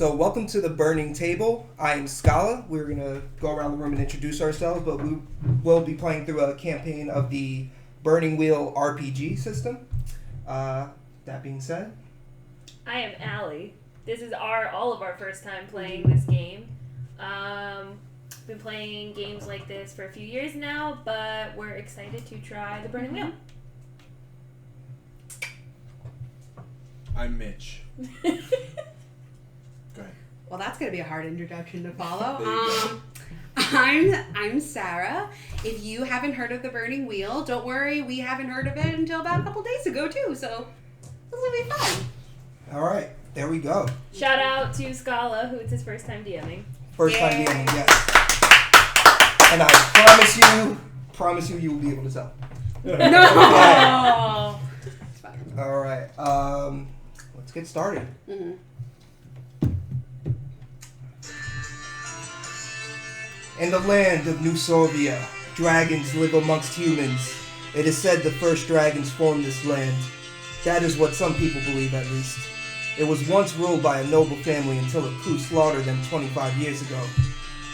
So welcome to the Burning Table. I am Scala. We're going to go around the room and introduce ourselves, but we will be playing through a campaign of the Burning Wheel RPG system. That being said, I am Allie. This is all of our first time playing this game. Been playing games like this for a few years now, but we're excited to try the Burning Wheel. I'm Mitch. Go ahead. Well, that's going to be a hard introduction to follow. There you go. I'm Sarah. If you haven't heard of the Burning Wheel, don't worry, we haven't heard of it until about a couple days ago too, so this will be fun. all right, there we go. Shout out to Scala, who it's his first time DMing. First time Yay. gaming, yes. And I promise you will be able to tell. No! It's fine. All right, let's get started. Mm-hmm. In the land of New Sorbia, dragons live amongst humans. It is said the first dragons formed this land. That is what some people believe, at least. It was once ruled by a noble family until a coup slaughtered them 25 years ago.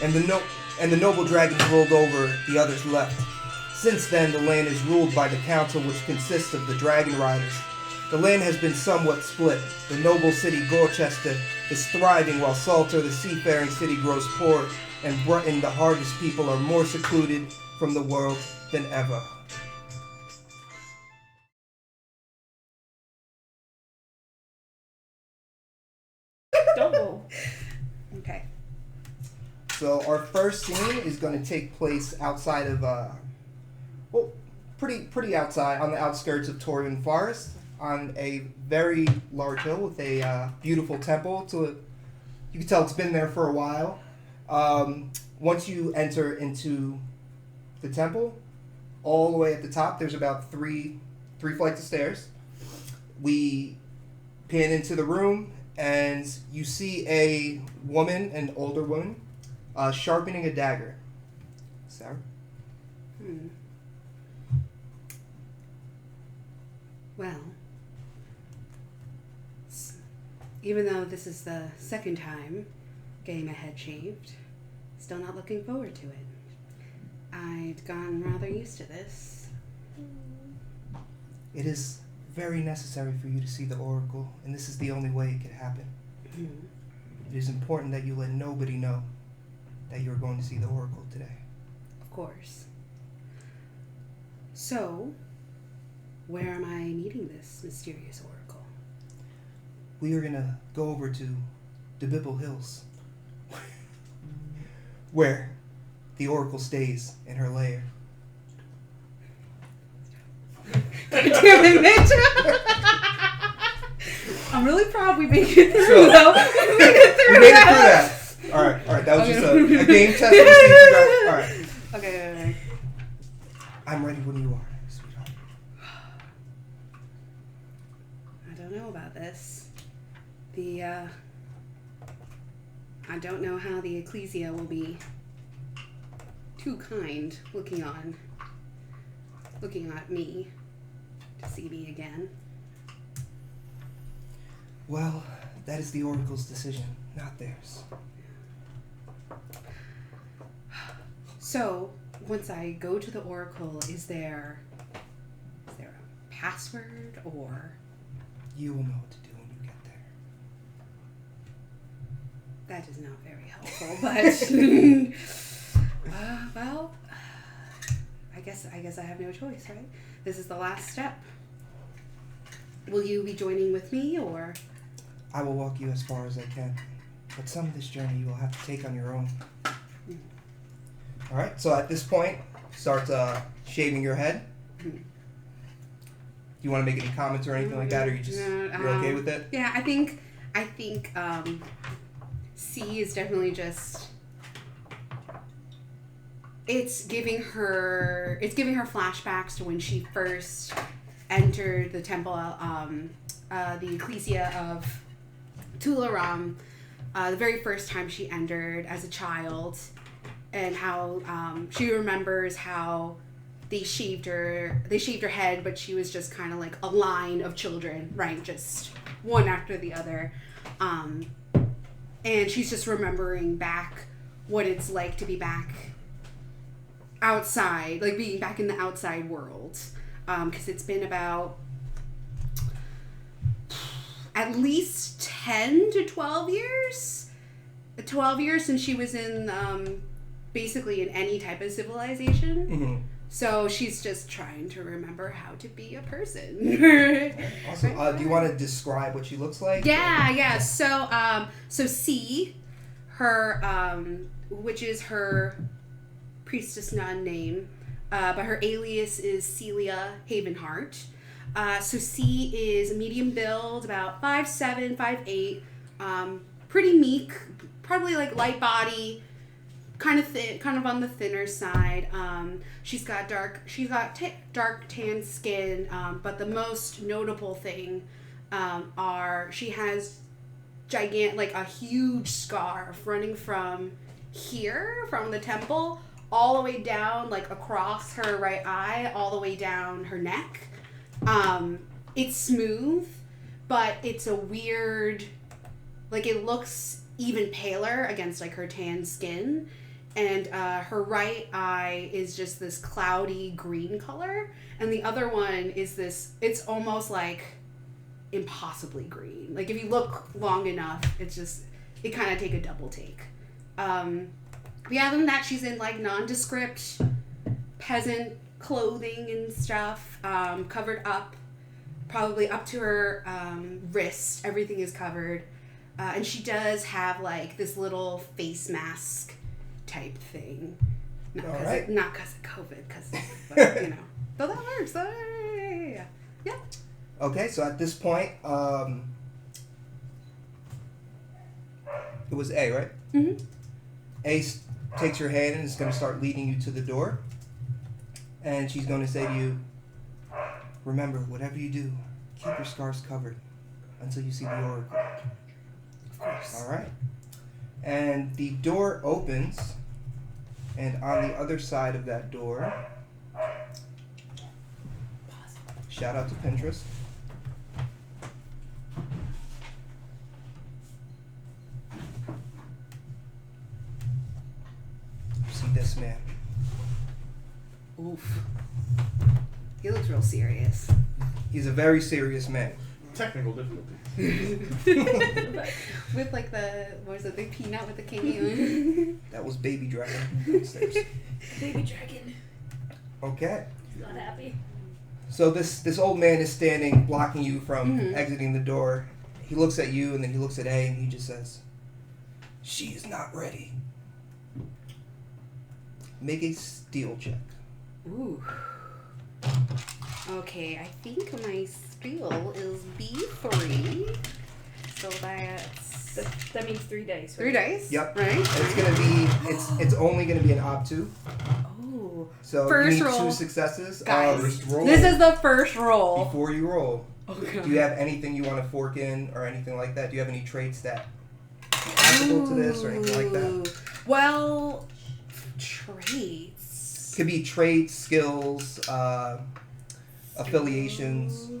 And the noble dragons rolled over, the others left. Since then, the land is ruled by the council, which consists of the dragon riders. The land has been somewhat split. The noble city Gorchester is thriving while Salter, the seafaring city, grows poor, and Breton, the harvest people, are more secluded from the world than ever. Don't go. Okay. So our first scene is going to take place outside of, pretty outside, on the outskirts of Torian Forest, on a very large hill with a beautiful temple. You can tell it's been there for a while. Once you enter into the temple, all the way at the top, there's about three flights of stairs. We pan into the room, and you see a woman, an older woman, sharpening a dagger. Sarah? Well, even though this is the second time getting my head shaved, still not looking forward to it. I'd gotten rather used to this. It is very necessary for you to see the Oracle, and this is the only way it could happen. It is important that you let nobody know that you're going to see the Oracle today. Of course. So, where am I meeting this mysterious Oracle? We are going to go over to the Bibble Hills, where the Oracle stays in her lair. Damn it, Mitch! I'm really proud we made it through, So, though. We made it through that. All right. That was just a game test. All right. Okay. I'm ready when you are, sweetheart. I don't know about this. I don't know how the Ecclesia will be too kind looking at me to see me again. Well, that is the Oracle's decision, not theirs. So, once I go to the Oracle, is there a password or? You will know what to do when you get there. That is not very helpful, but well, I guess I have no choice, right? This is the last step. Will you be joining with me, or? I will walk you as far as I can, but some of this journey you will have to take on your own. All right. So at this point, start shaving your head. Do you want to make any comments or anything like that, or you're okay with it? Yeah, I think C is definitely just. It's giving her flashbacks to when she first entered the temple, the Ecclesia of Tularam, the very first time she entered as a child, and how she remembers how they shaved her head, but she was just kind of like a line of children, right? Just one after the other. and she's just remembering back what it's like to be back outside, like being back in the outside world. Because it's been about at least 10 to 12 years. 12 years since she was in, basically in any type of civilization. Mm-hmm. So she's just trying to remember how to be a person. Also, do you want to describe what she looks like? Yeah. So C, her, which is her priestess nun name, but her alias is Celia Havenheart. So C is medium build, about 5'7", 5'8", pretty meek, probably like light body, kind of thin, kind of on the thinner side. She's got dark tan skin, but the most notable thing she has like a huge scarf running from here, from the temple, all the way down, like across her right eye, all the way down her neck. It's smooth, but it's a weird, like it looks even paler against like her tan skin. And her right eye is just this cloudy green color. And the other one is this, it's almost like impossibly green. Like if you look long enough, it kind of take a double take. Yeah, other than that, she's in like nondescript peasant clothing and stuff, covered up, probably up to her wrist. Everything is covered. And she does have like this little face mask type thing. Not because of COVID, but you know. So that works. Yeah. Okay, so at this point, it was A, right? Mm-hmm. A takes your hand and is going to start leading you to the door. And she's going to say to you, remember, whatever you do, keep your scars covered until you see the oracle. Of course. All right. And the door opens, and on the other side of that door, shout out to Pinterest. See this man. Oof. He looks real serious. He's a very serious man. Technical difficulty. With like the peanut with the candy. That was Baby Dragon downstairs. Baby dragon. Okay. He's not happy. So this old man is standing, blocking you from exiting the door. He looks at you, and then he looks at A, and he just says, "She is not ready. Make a steal check." Ooh. Okay, I think my skill is B3. So that's That means 3 dice. Right? 3 dice. Yep. Right. It's gonna be it's only gonna be an ob2. Oh. So First you need roll. 2 successes. Guys, First roll. this is the first roll. Before you roll, Okay. do you have anything you want to fork in or anything like that? Do you have any traits that are applicable to this or anything like that? Well, traits. Could be traits, skills, affiliations.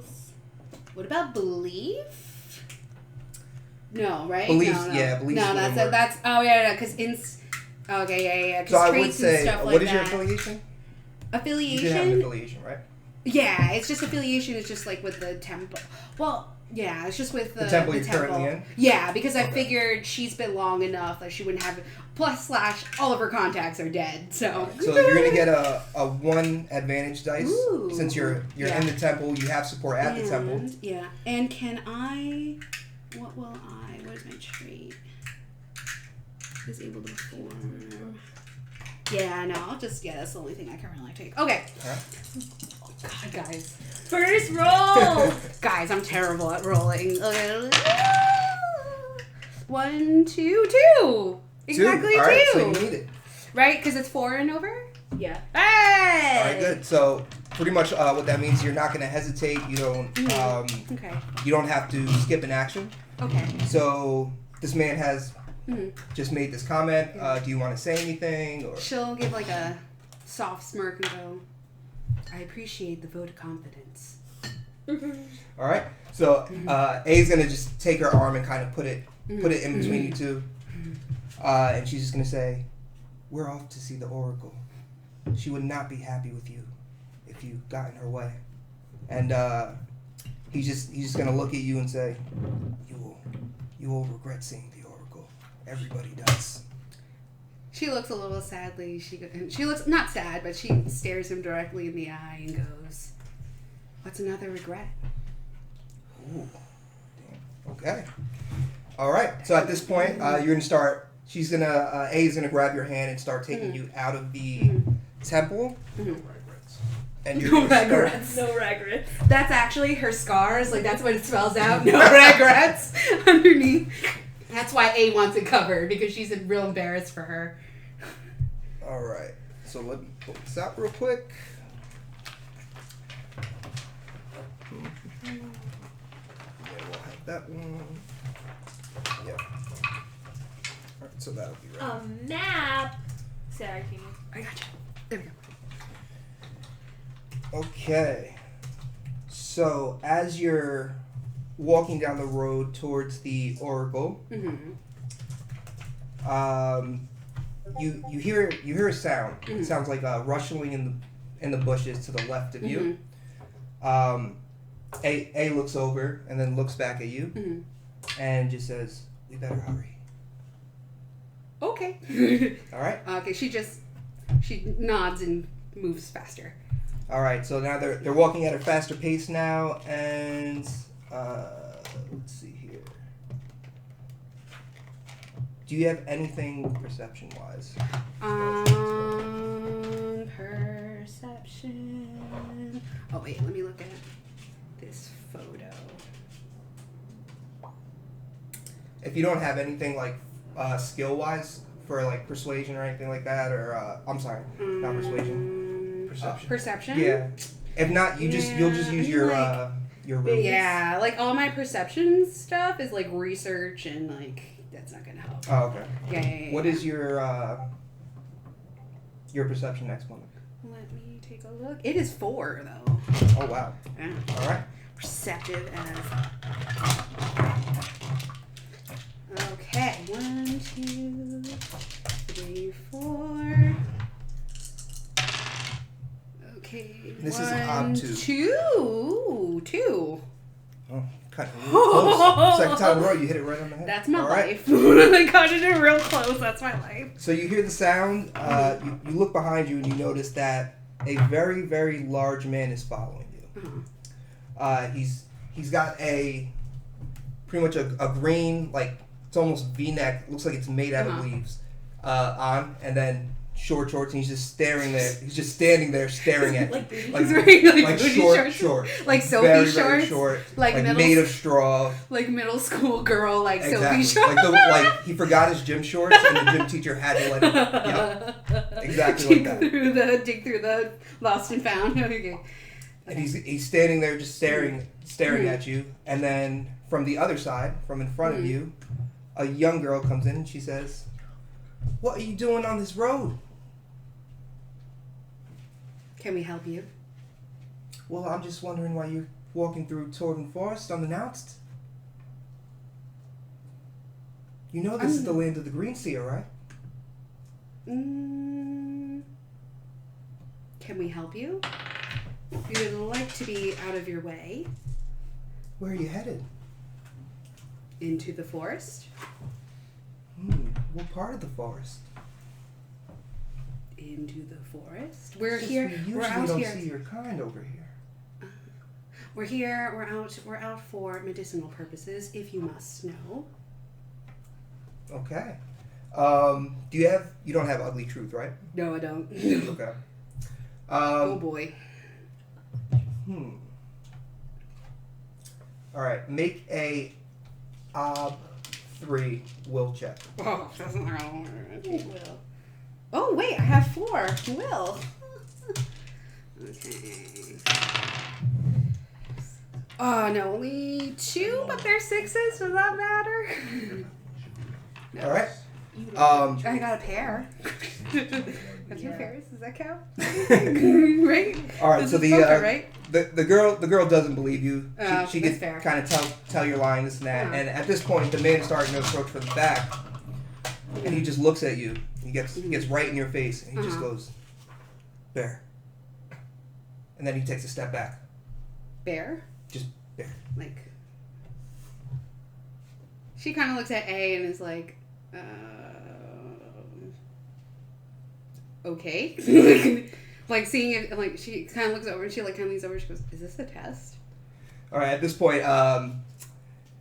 What about belief? No, right? Beliefs, no. yeah, beliefs No, wouldn't work. that's because okay, yeah. 'Cause So I would traits and say, stuff like what is your that. affiliation? You Affiliation? did have an affiliation, right? Yeah, it's just affiliation is just like with the temple. Well, yeah, it's just with the temple you're currently in? Yeah, because I Okay. figured she's been long enough that she wouldn't have. Plus, all of her contacts are dead. So. So you're gonna get a 1 advantage dice. Ooh. Since you're Yeah. in the temple, you have support at the temple. Yeah, and can I? What will I? What is my trait? Is able to perform. Yeah, no, that's the only thing I can really take. Okay. Alright. Oh, God, guys. First roll. Guys, I'm terrible at rolling. Okay. 1, 2, 2. Exactly 2. Alright, so you need it. Right? Because it's 4 and over? Yeah. Hey! Alright, good. So pretty much what that means, you're not gonna hesitate. You don't Okay. you don't have to skip an action. Okay. So this man has just made this comment. Do you want to say anything? Or She'll give like a soft smirk and go, I appreciate the vote of confidence. all right. So A's gonna just take her arm and kind of put it put it in between you two. And she's just going to say, we're off to see the Oracle. She would not be happy with you if you got in her way. And he's just going to look at you and say, you will regret seeing the Oracle. Everybody does. She looks a little sadly. She looks not sad, but she stares him directly in the eye and goes, "What's another regret?" Ooh. Damn. Okay. All right. So at this point, you're gonna start. She's gonna A's gonna grab your hand and start taking you out of the temple. No regrets. And you're No gonna start- regrets. No regrets. That's actually her scars. Like, that's what it spells out. No regrets underneath. That's why A wants it covered, because she's real embarrassed for her. All right. So let me pull this out real quick. Yeah, we'll have that one. Yeah. All right. So that'll be right. A map. Sarah, can you? I got you. There we go. Okay. So as you're walking down the road towards the Oracle, you hear a sound. It sounds like a rustling in the bushes to the left of you. A looks over and then looks back at you and just says, "We better hurry." Okay. All right. Okay. She nods and moves faster. All right. So now they're walking at a faster pace now, and let's see here. Do you have anything perception-wise? Perception. Oh wait, let me look at this photo. If you don't have anything like skill-wise for like persuasion or anything like that, or I'm sorry, not persuasion, perception. Perception. Yeah. If not, you'll just use your rules. Yeah, like all my perception stuff is like research and like that's not gonna help. Oh, okay. Yeah. What is your perception next month? Let me take a look. It is 4 though. Oh wow. Yeah. All right. Perceptive as. Okay, 1, 2, 3, 4. Okay. This is 1, obtuse. 2. Oh, cut close. Second time in a row, you hit it right on the head. That's my All right. life. I got it in real close. That's my life. So you hear the sound. You look behind you and you notice that a very, very large man is following you. He's got a pretty much a green, like it's almost V-neck. Looks like it's made out of leaves on, and then short shorts. And he's just staring there. He's just standing there staring at you. He's wearing like booty short, like Sophie very, shorts, very short, like middle, made of straw. like middle school girl, like Exactly. Sophie shorts. Like he forgot his gym shorts, and the gym teacher had to let him. Yeah, exactly like that. Dig through the lost and found. Okay. And he's standing there just staring at you, and then from the other side, from in front of you, a young girl comes in and she says, "What are you doing on this road?" Can we help you? "Well, I'm just wondering why you're walking through Torvin Forest unannounced. You know this is the land of the Green Seer, right?" Can we help you? We would like to be out of your way. "Where are you headed?" Into the forest. What part of the forest? Into the forest. We're Since here. We We're usually out don't here. see your kind over here. We're here. We're out for medicinal purposes, if you must know. Okay. You don't have Ugly Truth, right? No, I don't. Okay. Oh boy. All right. Make a Ob 3 will check. Oh, doesn't will. Oh wait, I have 4. Will. Okay. Oh no, only 2, but they're 6s. Does that matter? No. All right. I got a pair. That's your pairs. Does that count? Right. All right. This So is the poker, right? The girl doesn't believe you. She that's can fair. kind of tell you're lying, this and that. And at this point, the man is starting to approach from the back, and he just looks at you. He gets right in your face, and he just goes, "Bear." And then he takes a step back. Bear? Just bear. Like, she kind of looks at A and is like, okay. Like seeing it, like she kind of looks over and she like kind of leans over and she goes, "Is this a test?" All right. At this point,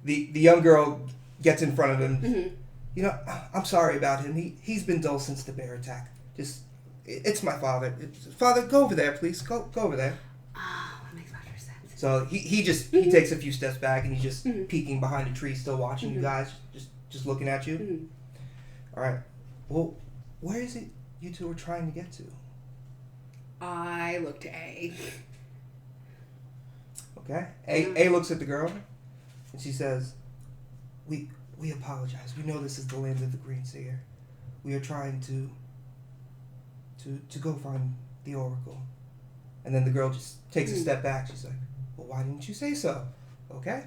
the young girl gets in front of him. Mm-hmm. You know, I'm sorry about him. He's been dull since the bear attack. It's my father. Father, go over there, please. Go over there. Oh, that makes much more sense. So he takes a few steps back and he's just peeking behind a tree, still watching you guys, just looking at you. Mm-hmm. All right. Well, where is it you two are trying to get to? I look to A. Okay. A looks at the girl and she says, We apologize. We know this is the land of the Green Seer. We are trying to go find the Oracle. And then the girl just takes a step back. She's like, "Well, why didn't you say so? Okay.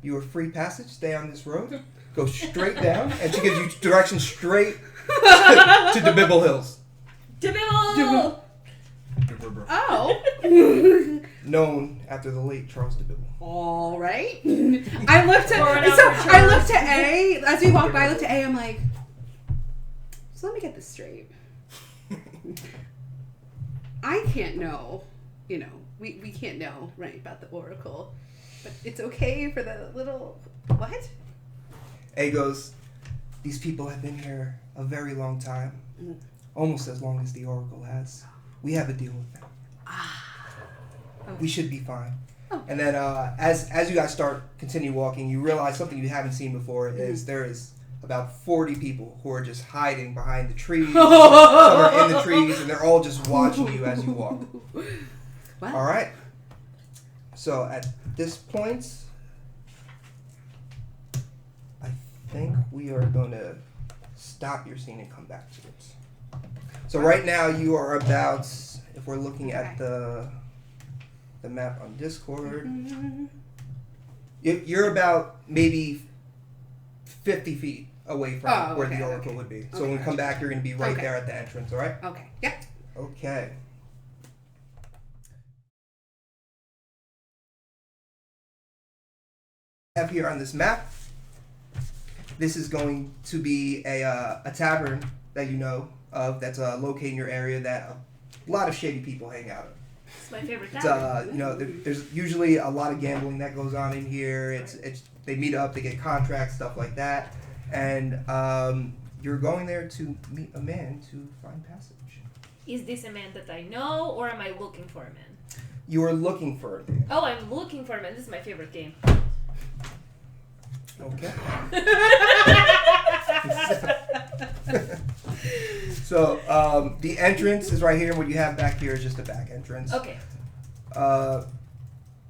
You are free passage. Stay on this road. Go straight down." And she gives you directions straight to the Bibble Hills. Devil! Oh. Known after the late Charles de Bibble. All right. I looked at A as we walk by. I looked at A. I'm like, so let me get this straight. I can't know. You know, we can't know right about the Oracle, but it's okay for the little what? A goes, "These people have been here a very long time, almost as long as the Oracle has. We have a deal with them. Okay. We should be fine." Oh. And then as you guys continue walking, you realize something you haven't seen before is there is about 40 people who are just hiding behind the trees. Some are in the trees, and they're all just watching you as you walk. What? All right. So at this point, I think we are going to stop your scene and come back to it. So right now you are about, if we're looking at the map on Discord, you're about maybe 50 feet away from where the Oracle would be. So when we come back, you're going to be right there at the entrance, all right? Okay. Yep. Okay. Have here on this map, this is going to be a tavern that you know of that's located in your area that a lot of shady people hang out in. It's my favorite tavern. You know, there's usually a lot of gambling that goes on in here. It's they meet up, they get contracts, stuff like that, and you're going there to meet a man to find passage. Is this a man that I know, or am I looking for a man? You are looking for a man. Oh, I'm looking for a man. This is my favorite game. Okay. So the entrance is right here. What you have back here is just a back entrance. Okay. All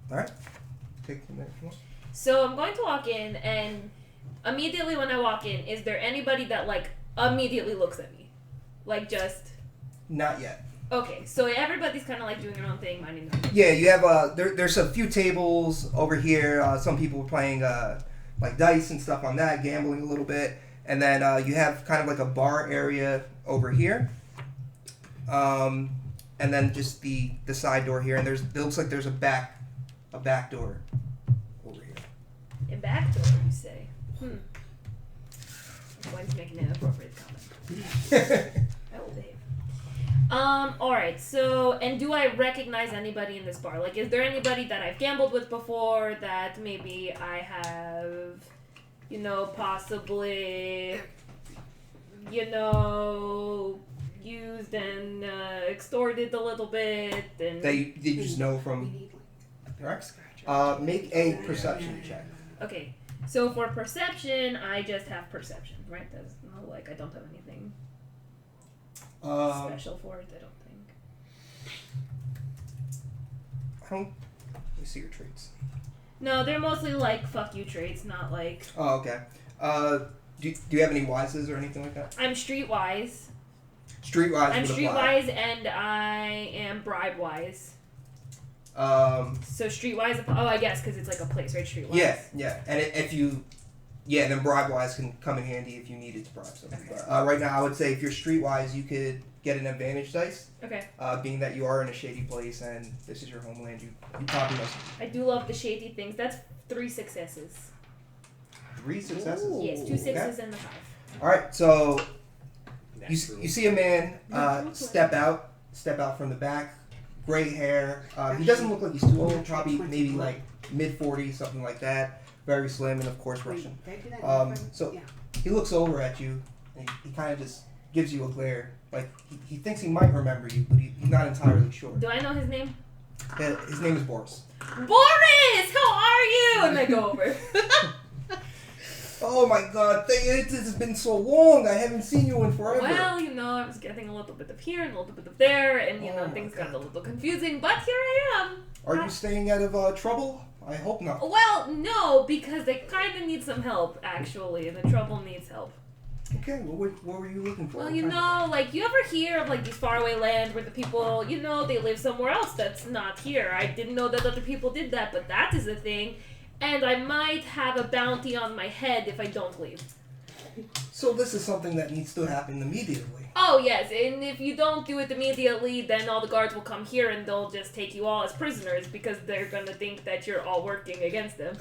right. Take a minute. So I'm going to walk in, and immediately when I walk in, is there anybody that like immediately looks at me, like just? Not yet. Okay, so everybody's kind of like doing their own thing, minding their own. Yeah, you have there's a few tables over here. Some people are playing like dice and stuff on that, gambling a little bit, and then you have kind of like a bar area over here, and then just the side door here, and it looks like there's a back door over here. A back door, you say? I'm going to make an inappropriate comment. I will behave. Alright, so, and do I recognize anybody in this bar? Like, is there anybody that I've gambled with before that maybe I have, you know, possibly, you know, used and extorted a little bit? And That you just know from. Alright. Make a perception check. Okay, so for perception, I just have perception, right? That's not like I don't have anything special for it, I don't think. Let me see your traits. No, they're mostly like fuck you traits, not like. Oh, okay. Do you have any wises or anything like that? I'm streetwise. Streetwise. I'm would apply. streetwise and I am bribe-wise. So streetwise, I guess because it's like a place, right? Streetwise. Yeah. And and then bribe-wise can come in handy if you needed to bribe someone. Okay. But right now, I would say if you're streetwise, you could get an advantage dice. Okay. Being that you are in a shady place and this is your homeland, you probably know. I do love the shady things. That's 3 successes. 3 successes. Ooh. Yes, 2 6s Okay. and the 5. All right, so you see a man step out from the back, gray hair. He doesn't look like he's too old, probably maybe like mid-40s, something like that. Very slim and of course Russian. Did I do that? So he looks over at you and he kind of just gives you a glare. Like he thinks he might remember you, but he's not entirely sure. Do I know his name? His name is Boris. Boris, how are you? And I go over. Oh my God! It has been so long. I haven't seen you in forever. Well, I was getting a little bit of here and a little bit of there, and things got a little confusing. But here I am. Are you staying out of trouble? I hope not. Well, no, because they kind of need some help, actually, and the trouble needs help. Okay, what were you looking for? Well, you ever hear of like these faraway lands where the people, they live somewhere else that's not here? I didn't know that other people did that, but that is a thing. And I might have a bounty on my head if I don't leave. So this is something that needs to happen immediately. Oh, yes, and if you don't do it immediately, then all the guards will come here and they'll just take you all as prisoners because they're gonna think that you're all working against them.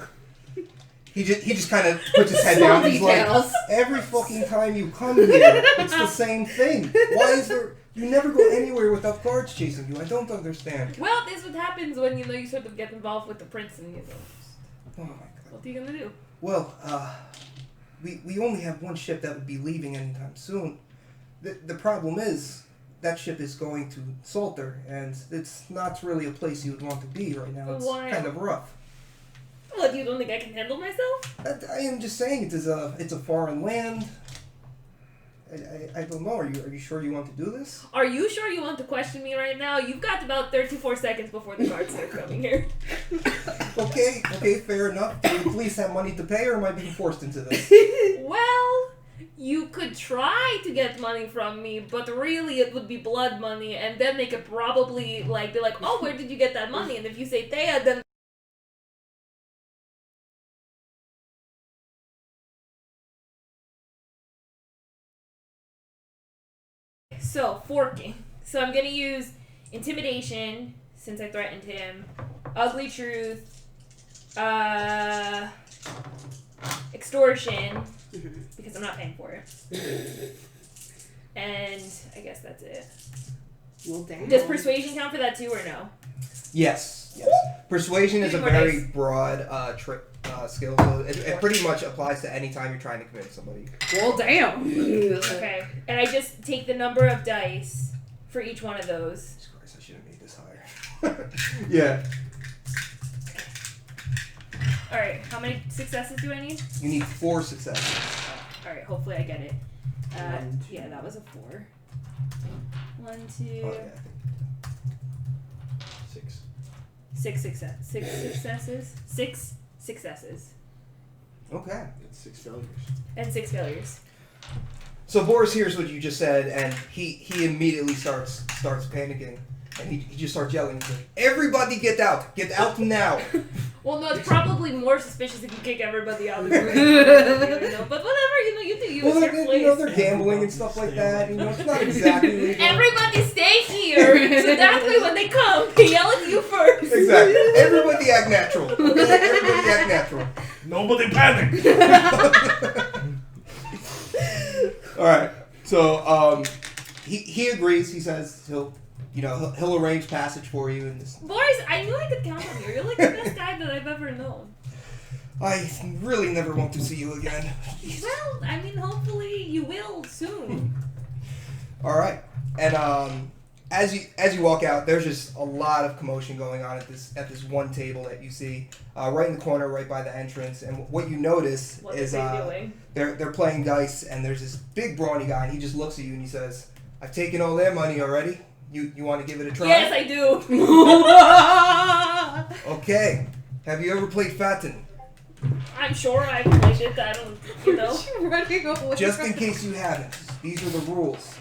He just kind of puts his head down. He's like, every fucking time you come here, it's the same thing. Why is there... You never go anywhere without guards chasing you. I don't understand. Well, this is what happens when, you sort of get involved with the prince and, Oh my God. what are you gonna do? Well, we only have one ship that would be leaving anytime soon. The problem is, that ship is going to Salter, and it's not really a place you would want to be right now. It's Why? kind of rough. What, you don't think I can handle myself? I am just saying it's a foreign land. I don't know. Are you sure you want to do this? Are you sure you want to question me right now? You've got about 34 seconds before the guards start coming here. Okay, fair enough. Do the police have money to pay, or am I being forced into this? Well, you could try to get money from me, but really it would be blood money, and then they could probably be like, oh, where did you get that money? And if you say Thea, then so, forking. So I'm going to use Intimidation, since I threatened him, Ugly Truth, Extortion, because I'm not paying for it. And I guess that's it. Well, damn. Does Persuasion count for that too, or no? Yes. Persuasion is a very broad skill. So it pretty much applies to any time you're trying to convince somebody. Well, damn. Okay. And I just take the number of dice for each one of those. Jesus Christ, I should have made this higher. Yeah. Alright, how many successes do I need? You need 4 successes. Alright, hopefully I get it. Yeah, that was a 4. 1, 2... Oh, yeah, I think. 6. 6 successes. 6 successes. Okay. That's 6 failures. And 6 failures. So Boris hears what you just said, and he immediately starts panicking, and he just starts yelling. He's like, "Everybody get out! Get out now!" Well, no, it's probably more suspicious if you kick everybody out of the room. But whatever, you do you. Well, It's your place. they're gambling and stuff like that. It's not exactly legal. Everybody stay here, so that way when they come, they yell at you first. Exactly. Everybody act natural. Okay? Everybody act natural. Nobody panic! All right. So he agrees. He says he'll arrange passage for you and this. Boris, I knew I could count on you. You're like the best guy that I've ever known. I really never want to see you again. Well, I mean, hopefully you will soon. All right. And as you walk out, there's just a lot of commotion going on at this one table that you see right in the corner, right by the entrance. And what you notice What is are they doing? they're playing dice, and there's this big brawny guy, and he just looks at you and he says, "I've taken all their money already. You want to give it a try?" Yes, I do. Okay. Have you ever played Fatten? I'm sure I've played it. I don't, Running away. Just in case you haven't, these are the rules.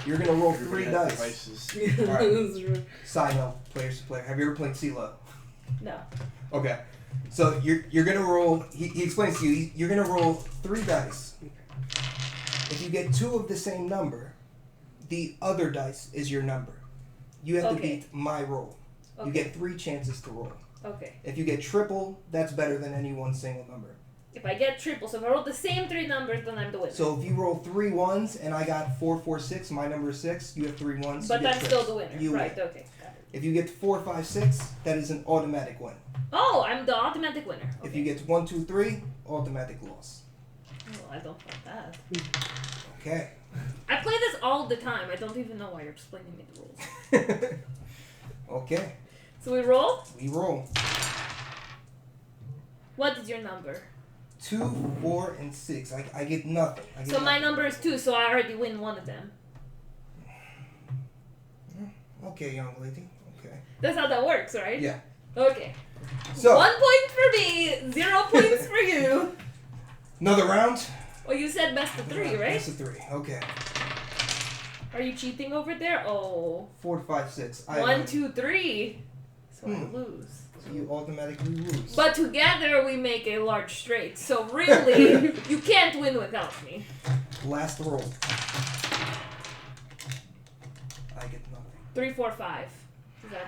You're gonna roll 3 dice. Devices. Alright. Side note, players to player. Have you ever played CeeLo? No. Okay. So you're gonna roll. He explains to you. You're gonna roll 3 dice. If you get 2 of the same number, the other dice is your number. You have to beat my roll. Okay. You get 3 chances to roll. Okay. If you get triple, that's better than any one single number. If I get triple, so if I roll the same 3 numbers, then I'm the winner. So if you roll 3 ones and I got 4, 4, 6, my number is 6. You have 3 ones. But you get I'm trips. still the winner. You Right. win. Okay. Got it. If you get 4, 5, 6, that is an automatic win. Oh, I'm the automatic winner. Okay. If you get 1, 2, 3, automatic loss. Oh, I don't want that. Okay. I play this all the time. I don't even know why you're explaining me the rules. Okay. So we roll? We roll. What is your number? 2, 4, and 6. I get nothing. So my number is 2, so I already win one of them. Okay, young lady. Okay. That's how that works, right? Yeah. Okay. So 1 point for me, 0 points for you. another round. Well, you said best of 3, right? Best of 3. Okay. Are you cheating over there? Oh. 4, 5, 6. 1, 2, 3. So I lose. So you automatically lose. But together we make a large straight. So really, you can't win without me. Last roll. I get nothing. 3, 4, 5.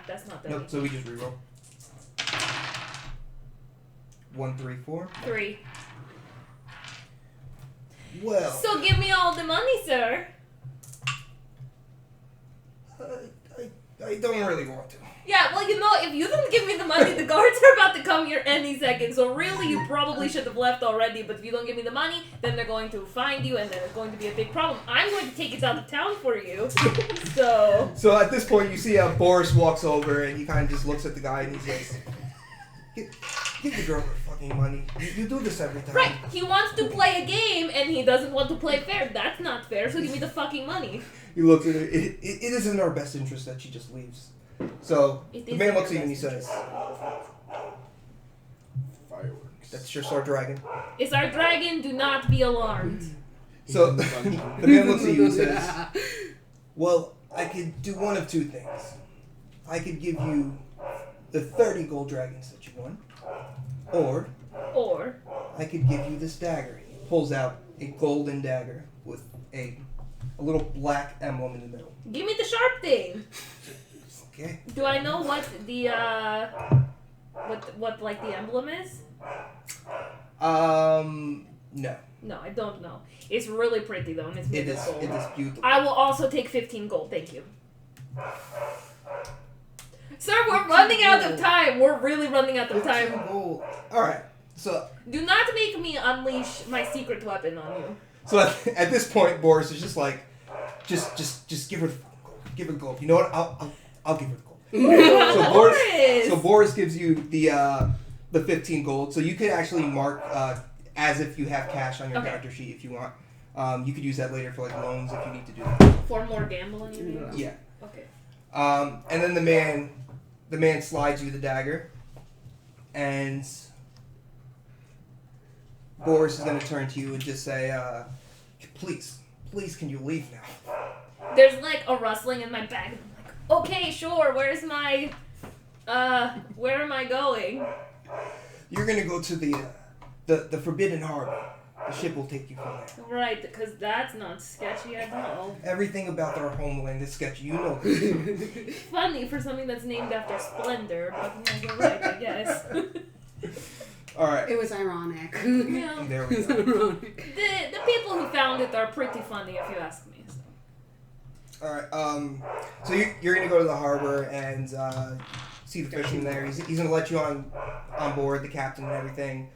That's not that Nope. easy. So we just reroll. 1, 3, 4. 3. Well. So give me all the money, sir. I don't really want to. Yeah, well, you know, if you don't give me the money, the guards are about to come here any second. So really, you probably should have left already. But if you don't give me the money, then they're going to find you, and then it's going to be a big problem. I'm going to take it out of town for you. So. So at this point, you see Boris walks over, and he kind of just looks at the guy, and he says, "Give the girl her fucking money. You do this every time." Right, he wants to play a game, and he doesn't want to play fair. That's not fair, so give me the fucking money. He looks at her. It is in our best interest that she just leaves. So the man looks at you and he says, Fireworks. "That's your Star Dragon." It's our dragon, do not be alarmed. So the man looks at you and says, "Well, I could do one of 2 things. I could give you the 30 gold dragons that you won, or I could give you this dagger." He pulls out a golden dagger with a little black emblem in the middle. Give me the sharp thing. Okay. Do I know what the what like the emblem is? No. No, I don't know. It's really pretty though, and it's made It of is. gold. It is beautiful. I will also take 15 gold, thank you. Sir, we're running out of time. We're really running out of 15 time. gold. All right. So Do not make me unleash my secret weapon on you. So at this point, Boris is just like, just give her the gold. Give her the gold. You know what? I'll give her the gold. So Boris gives you the 15 gold. So you could actually mark as if you have cash on your character sheet if you want. You could use that later for like loans if you need to do that. For more gambling, you mean? Yeah. Okay. And then the man slides you the dagger, and Boris is going to turn to you and just say, please, can you leave now? There's like a rustling in my bag. I'm like, okay, sure, where's my, where am I going? You're going to go to the Forbidden Harbor. The ship will take you from there. Right, because that's not sketchy at all. Everything about our homeland is sketchy. You know this. Funny for something that's named after Splendor, but yeah, you're right, I guess. All right. It was ironic. Yeah. There we It was go. ironic. The people who found it are pretty funny, if you ask me. So. All right. So you're gonna go to the harbor and see the fisherman there. He's gonna let you on board, the captain and everything.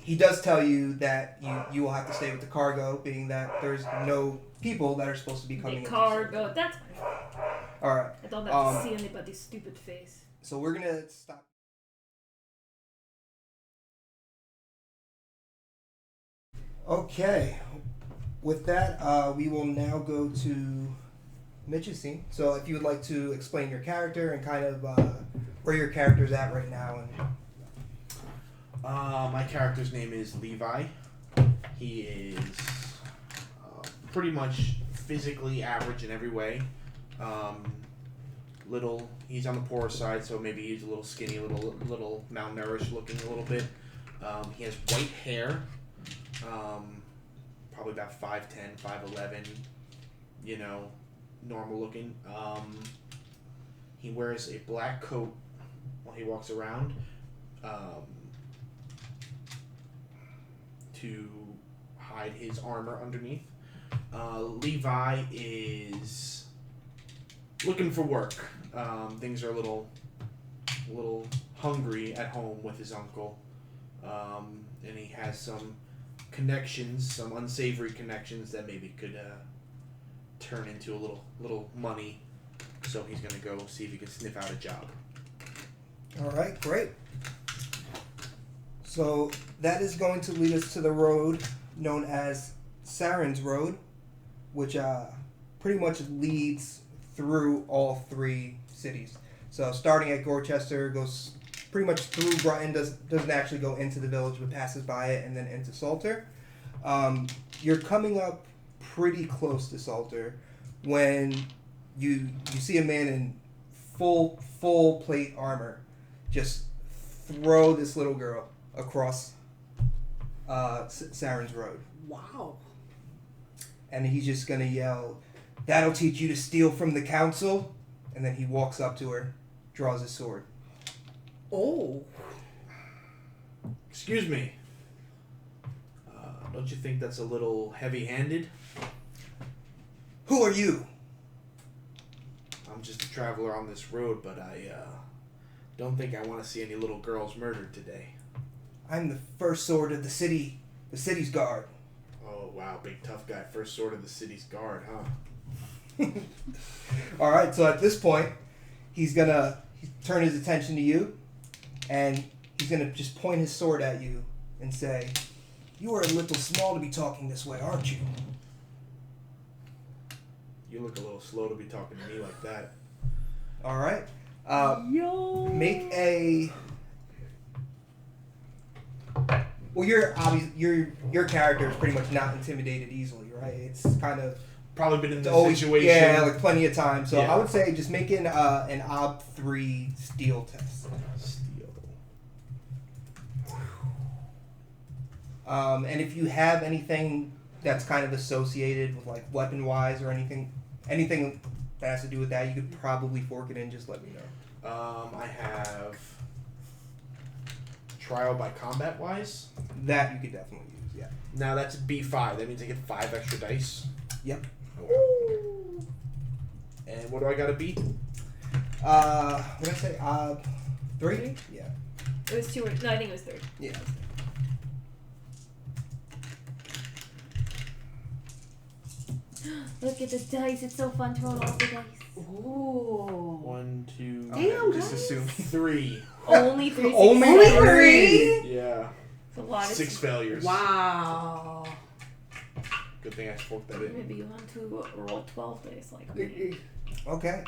He does tell you that you will have to stay with the cargo, being that there's no people that are supposed to be coming. The cargo. That's fine. All right. I don't have to see anybody's stupid face. So we're gonna stop. Okay. With that, we will now go to Mitch's scene. So if you would like to explain your character and kind of where your character's at right now. My character's name is Levi. He is pretty much physically average in every way. He's on the poorer side, so maybe he's a little skinny, little malnourished looking a little bit. He has white hair, probably about 5'10", 5'11", normal looking. He wears a black coat while he walks around, to hide his armor underneath. Levi is looking for work. Things are a little hungry at home with his uncle, and he has some connections, some unsavory connections that maybe could turn into a little money. So he's gonna go see if he can sniff out a job. All right, great. So that is going to lead us to the road known as Saren's Road, which pretty much leads through all three cities. So starting at Gorchester, goes pretty much through Brutton, doesn't actually go into the village, but passes by it and then into Salter. You're coming up pretty close to Salter when you see a man in full plate armor just throw this little girl across Saren's Road. Wow. And he's just gonna yell, "That'll teach you to steal from the council." And then he walks up to her, draws his sword. Oh. Excuse me. Don't you think that's a little heavy-handed? Who are you? I'm just a traveler on this road, but I don't think I want to see any little girls murdered today. I'm the first sword of the city's guard. Oh, wow, big tough guy. First sword of the city's guard, huh? All right, so at this point, he's gonna turn his attention to you, and he's gonna just point his sword at you and say, "You are a little small to be talking this way, aren't you?" You look a little slow to be talking to me like that. All right. Yo. Make a. Well, your character is pretty much not intimidated easily, right? It's kind of Probably been in this always, situation. yeah, like plenty of time. So Yeah. I would say just make an Ob 3 steel test. Steel. And if you have anything that's kind of associated with like weapon wise or anything that has to do with that, you could probably fork it in. Just let me know. I have trial by combat wise. That you could definitely use. Yeah. Now that's B5. That means I get 5 extra dice. Yep. Oh. And what do I gotta beat? What did I say? 3? Yeah. It was 2 or... No, I think it was 3. Yeah. Look at the dice. It's so fun throwing all the dice. Ooh. 1, 2, Damn, just guys. assume 3. Only 3 Only successes. 3? Yeah. It's a lot of 6 failures. Wow. Good thing I forked that in. Maybe you want to roll 12 dice like me. Okay.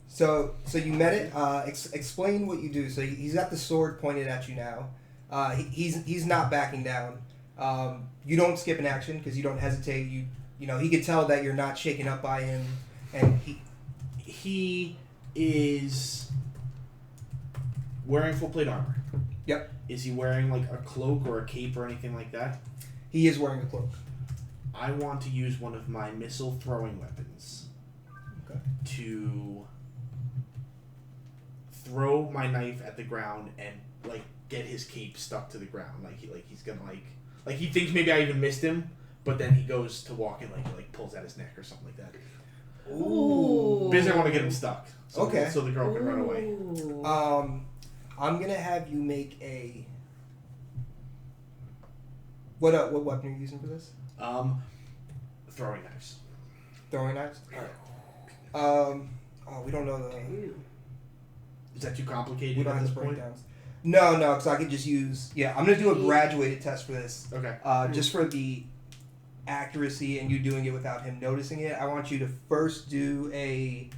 So you met it. Explain what you do. So he's got the sword pointed at you now. He's not backing down. You don't skip an action because you don't hesitate. You know he could tell that you're not shaken up by him, and He is wearing full plate armor. Yep. Is he wearing like a cloak or a cape or anything like that? he is wearing a cloak. I want to use one of my missile throwing weapons. Okay. To throw my knife at the ground and like get his cape stuck to the ground. He's gonna like he thinks maybe I even missed him, but then he goes to walk and like pulls at his neck or something like that. Ooh. Because I want to get him stuck. So, Okay. So the girl can run away. Ooh. I'm gonna have you make a. What weapon are you using for this? Throwing knives. Throwing knives. All right. We don't know the. Is that too complicated We don't at have this the point? breakdowns. No, because I could just use. Yeah, I'm gonna do a graduated test for this. Okay. Just for the accuracy and you doing it without him noticing it. I want you to first do a.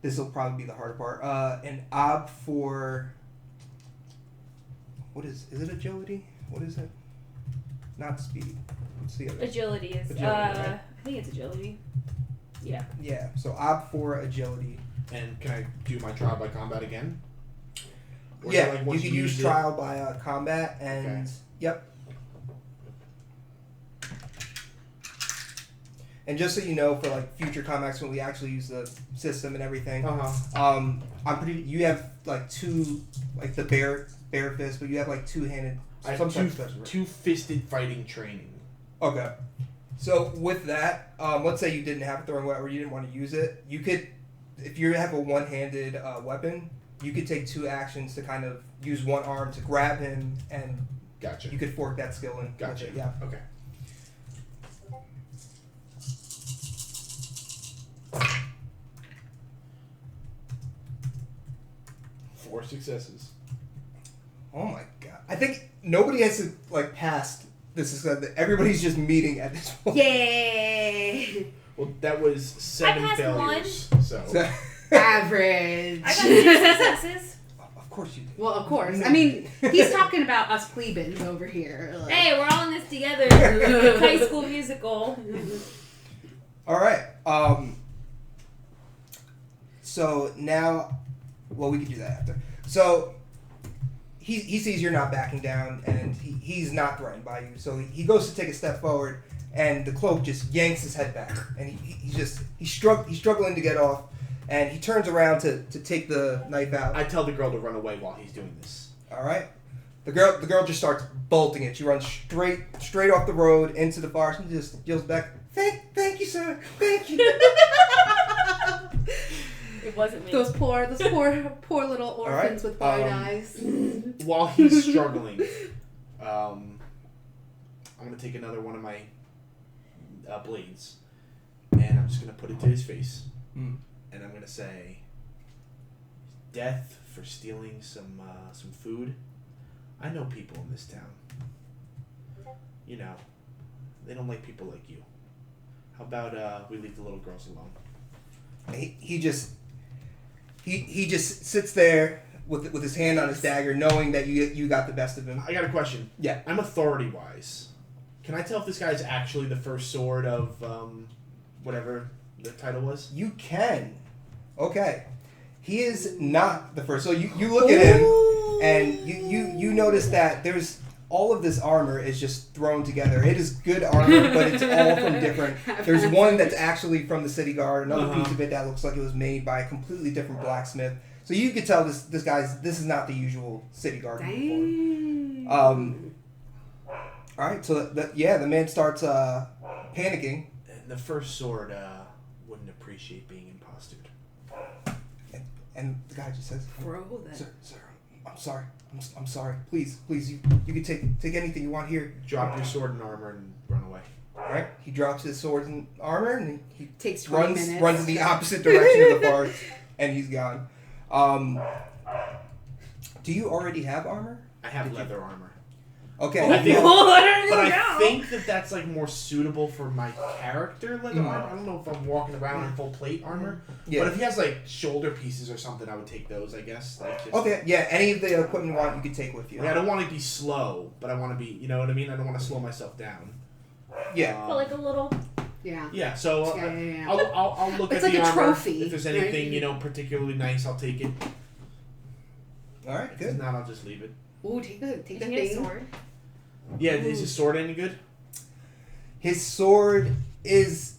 This will probably be the harder part. An ob for. What is it? Agility? What is it? Not speed. What's the other? Agility is... Agility, right? I think it's agility. Yeah. Yeah. So ob for agility. And can I do my trial by combat again? Or is it Yeah, like you once can you use use it- trial by combat, and Okay. yep. And just so you know, for like future combats when we actually use the system and everything, I'm pretty. You have like two, like the bare fist, but you have like two-handed. I have some type of special. two-fisted fighting training. Okay. So with that, let's say you didn't have a throwing weapon or you didn't want to use it, you could, if you have a one-handed weapon, you could take 2 actions to kind of use one arm to grab him, and Gotcha. you could fork that skill in. Gotcha. With it, yeah. Okay. 4 successes. Oh my god! I think nobody has like passed. This is everybody's just meeting at this point. Yay! Well, that was 7 passed failures. So. Average. I got 2 successes. Of course you did. Well, of course. I mean, he's talking about us plebeians over here. Like. Hey, we're all in this together. High School Musical. All right. So now, well, we can do that after. So he sees you're not backing down, and he's not threatened by you. So he goes to take a step forward, and the cloak just yanks his head back, and he's struggling to get off, and he turns around to take the knife out. I tell the girl to run away while he's doing this. All right. The girl just starts bolting it. She runs straight off the road into the forest and just yells back, "Thank you, sir. Thank you." It wasn't me. Those poor little orphans with wide eyes. While he's struggling, I'm going to take another one of my blades, and I'm just going to put it to his face. Mm. And I'm going to say, death for stealing some food. I know people in this town. You know, they don't like people like you. How about we leave the little girls alone? He just sits there with his hand on his dagger, knowing that you got the best of him. I got a question. Yeah. I'm authority-wise. Can I tell if this guy's actually the first sword of whatever the title was? You can. Okay. He is not the first. So you look at him, and you notice that there's all of this armor is just thrown together. It is good armor, but it's all from different. There's one that's actually from the city guard. Another piece of it that looks like it was made by a completely different blacksmith. So you could tell this is not the usual city guard uniform. All right. So the man starts panicking. And the first sword wouldn't appreciate being impostered. And the guy just says, Bro, that. Sir, I'm sorry. I'm sorry. Please, you can take anything you want here. Drop your sword and armor and run away. All right. He drops his sword and armor, and he Takes 20 minutes. runs in the opposite direction of the forest, and he's gone. Do you already have armor? I have leather armor. Okay. I think, But but I think that's like more suitable for my character leather armor. I don't know if I'm walking around in full plate armor. Yeah. But if he has like shoulder pieces or something, I would take those, I guess. Like just, Okay. Yeah. Any of the equipment you want, you can take with you. Like, I don't want to be slow, but I want to be, you know what I mean? I don't want to slow myself down. Yeah. But like a little. Yeah. Yeah, so Yeah. I'll look It's at like the a armor. trophy, If there's right? anything, particularly nice, I'll take it. All right. If Good. not, I'll just leave it. Ooh, take the Did you get a thing. sword? Yeah, is his sword any good? His sword is.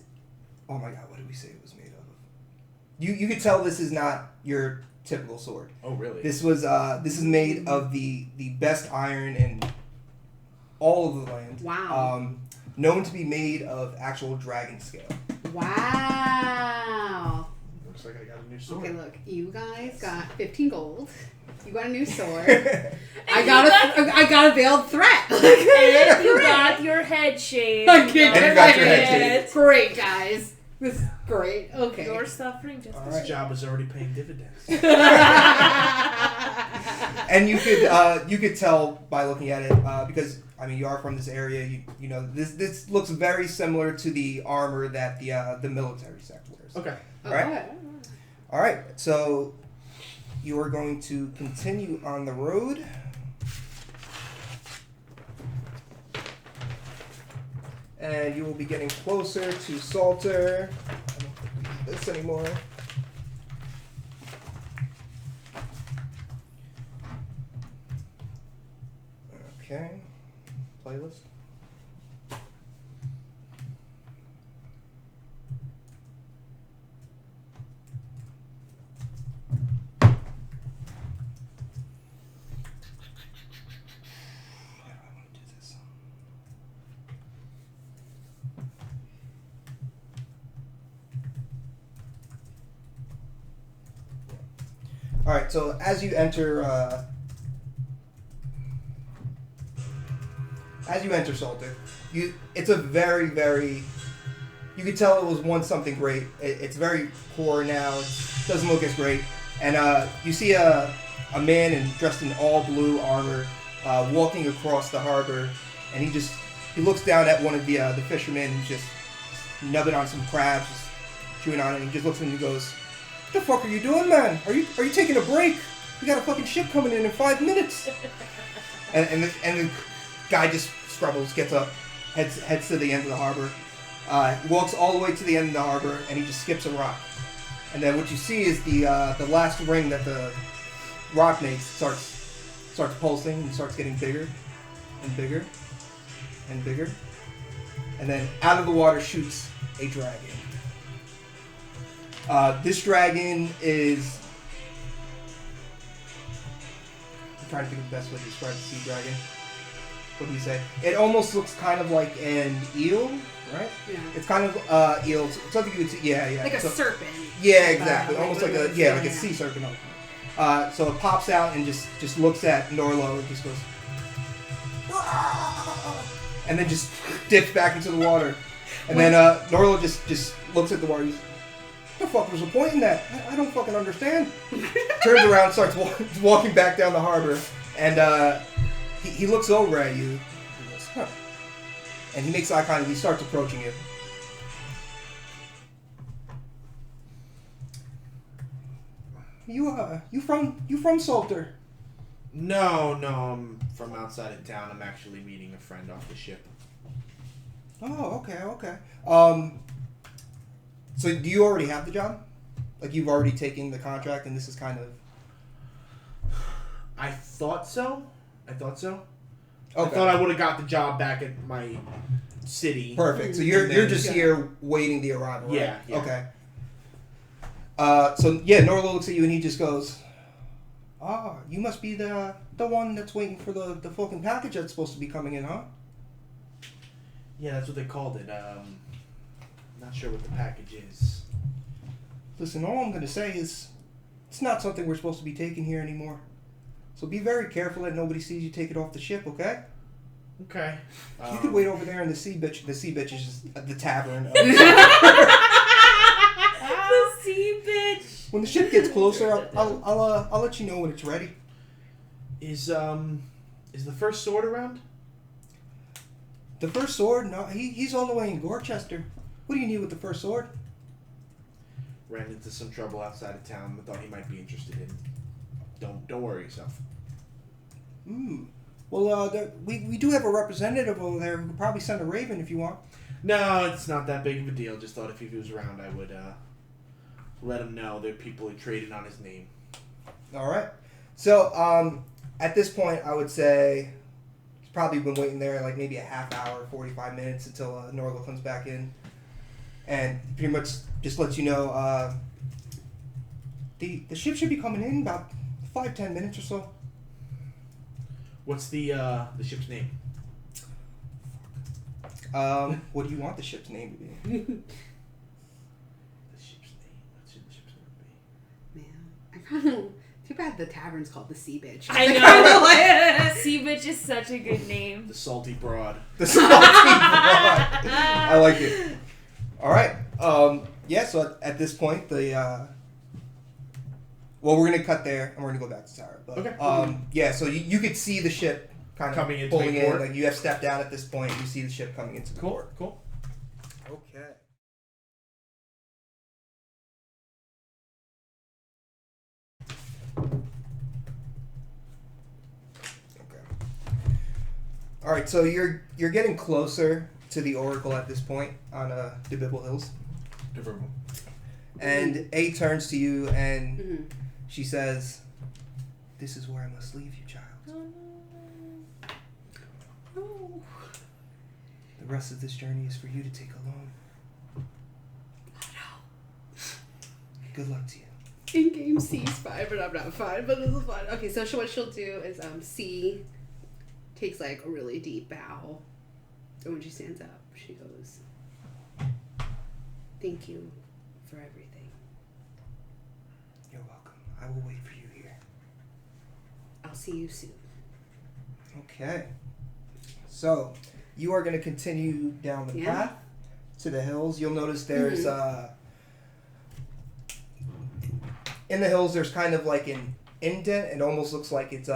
Oh my God! What did we say it was made of? You could tell this is not your typical sword. Oh, really? This is made of the best iron in all of the land. Wow. Known to be made of actual dragon scale. Wow. Looks like I got a new sword. Okay, look, you guys got 15 gold. You got a new sword. And I got a veiled threat. And you got your head shaved. I get And you got your head shaved. Great, guys. This is great. Okay. You're suffering just All as This job is already paying dividends. And you could tell by looking at it because I mean you are from this area. You know this looks very similar to the armor that the military sect wears. Okay. All right. All right. So you are going to continue on the road. And you will be getting closer to Salter. I don't think we need this anymore. All right. So as you enter Salter, it's a very, very. You could tell it was once something great. It's very poor now. It doesn't look as great. And you see a man dressed in all blue armor walking across the harbor, and he looks down at one of the fishermen who's just nubbing on some crabs, just chewing on it, and he just looks at him and he goes, "What the fuck are you doing, man? Are you taking a break? We got a fucking ship coming in 5 minutes." and the guy just scrubbles, gets up, heads to the end of the harbor. He walks all the way to the end of the harbor, and he just skips a rock. And then what you see is the last ring that the rock makes starts pulsing and starts getting bigger and bigger and bigger. And then out of the water shoots a dragon. This dragon is... I'm trying to think of the best way to describe the sea dragon. What do you say? It almost looks kind of like an eel, right? Yeah. It's kind of eel. Something you would see. Yeah. Like a serpent. Yeah, exactly. Almost like a sea serpent. So it pops out and just looks at Norlo and just goes, and then just dips back into the water. And then Norlo just looks at the water. He's, "What the fuck was the point in that? I don't fucking understand." Turns around, starts walking back down the harbor, and he looks over at you. He goes, "Huh." And he makes eye contact. He starts approaching you. You from Salter? No, I'm from outside of town. I'm actually meeting a friend off the ship. Oh, okay. So do you already have the job? Like you've already taken the contract, and this is kind of... I thought so. Okay. I thought I would have got the job back at my city. Perfect. So you're just here waiting the arrival, right? Yeah. Okay. Norlo looks at you and he just goes, you must be the one that's waiting for the fucking package that's supposed to be coming in, huh? Yeah, that's what they called it. Not sure what the package is. Listen, all I'm gonna say is, it's not something we're supposed to be taking here anymore. So be very careful that nobody sees you take it off the ship, okay? Okay. You could wait over there in the sea bitch. The sea bitch is just the tavern. The sea bitch. When the ship gets closer, I'll let you know when it's ready. Is the first sword around? The first sword? No, he's all the way in Gorchester. What do you need with the first sword? Ran into some trouble outside of town. I thought he might be interested in. Don't worry yourself. Well, we do have a representative over there who could probably send a raven if you want. No, it's not that big of a deal. Just thought if he was around, I would let him know there are people who traded on his name. All right. So at this point, I would say he's probably been waiting there like maybe a half hour, 45 minutes until Norlo comes back in, and pretty much just lets you know the ship should be coming in about 5-10 minutes or so. What's the ship's name? What do you want the ship's name to be? The ship's name. What should the ship's name be? Man, I kind of... Too bad the tavern's called the Sea Bitch. I know. Sea Bitch is such a good name. The Salty Broad. The Salty Broad. I like it. All right. So at this point, we're going to cut there, and we're going to go back to Tara. But, okay. So you could see the ship kind of coming into pulling the in. port. Like you have stepped down at this point, and you see the ship coming into the port. Cool. Okay. All right, so you're getting closer to the Oracle at this point on the Bibble Hills. And A turns to you and she says, "This is where I must leave you, child. Oh. The rest of this journey is for you to take alone. Good luck to you." In-game C's fine, but I'm not fine, but this is fine. Okay, so what she'll do is C takes like a really deep bow. And when she stands up, she goes, "Thank you for everything." You're welcome. I will wait for you here. see you soon. Okay. So, you are going to continue down the path to the hills. You'll notice there's, in the hills, there's kind of like an indent. It almost looks like it's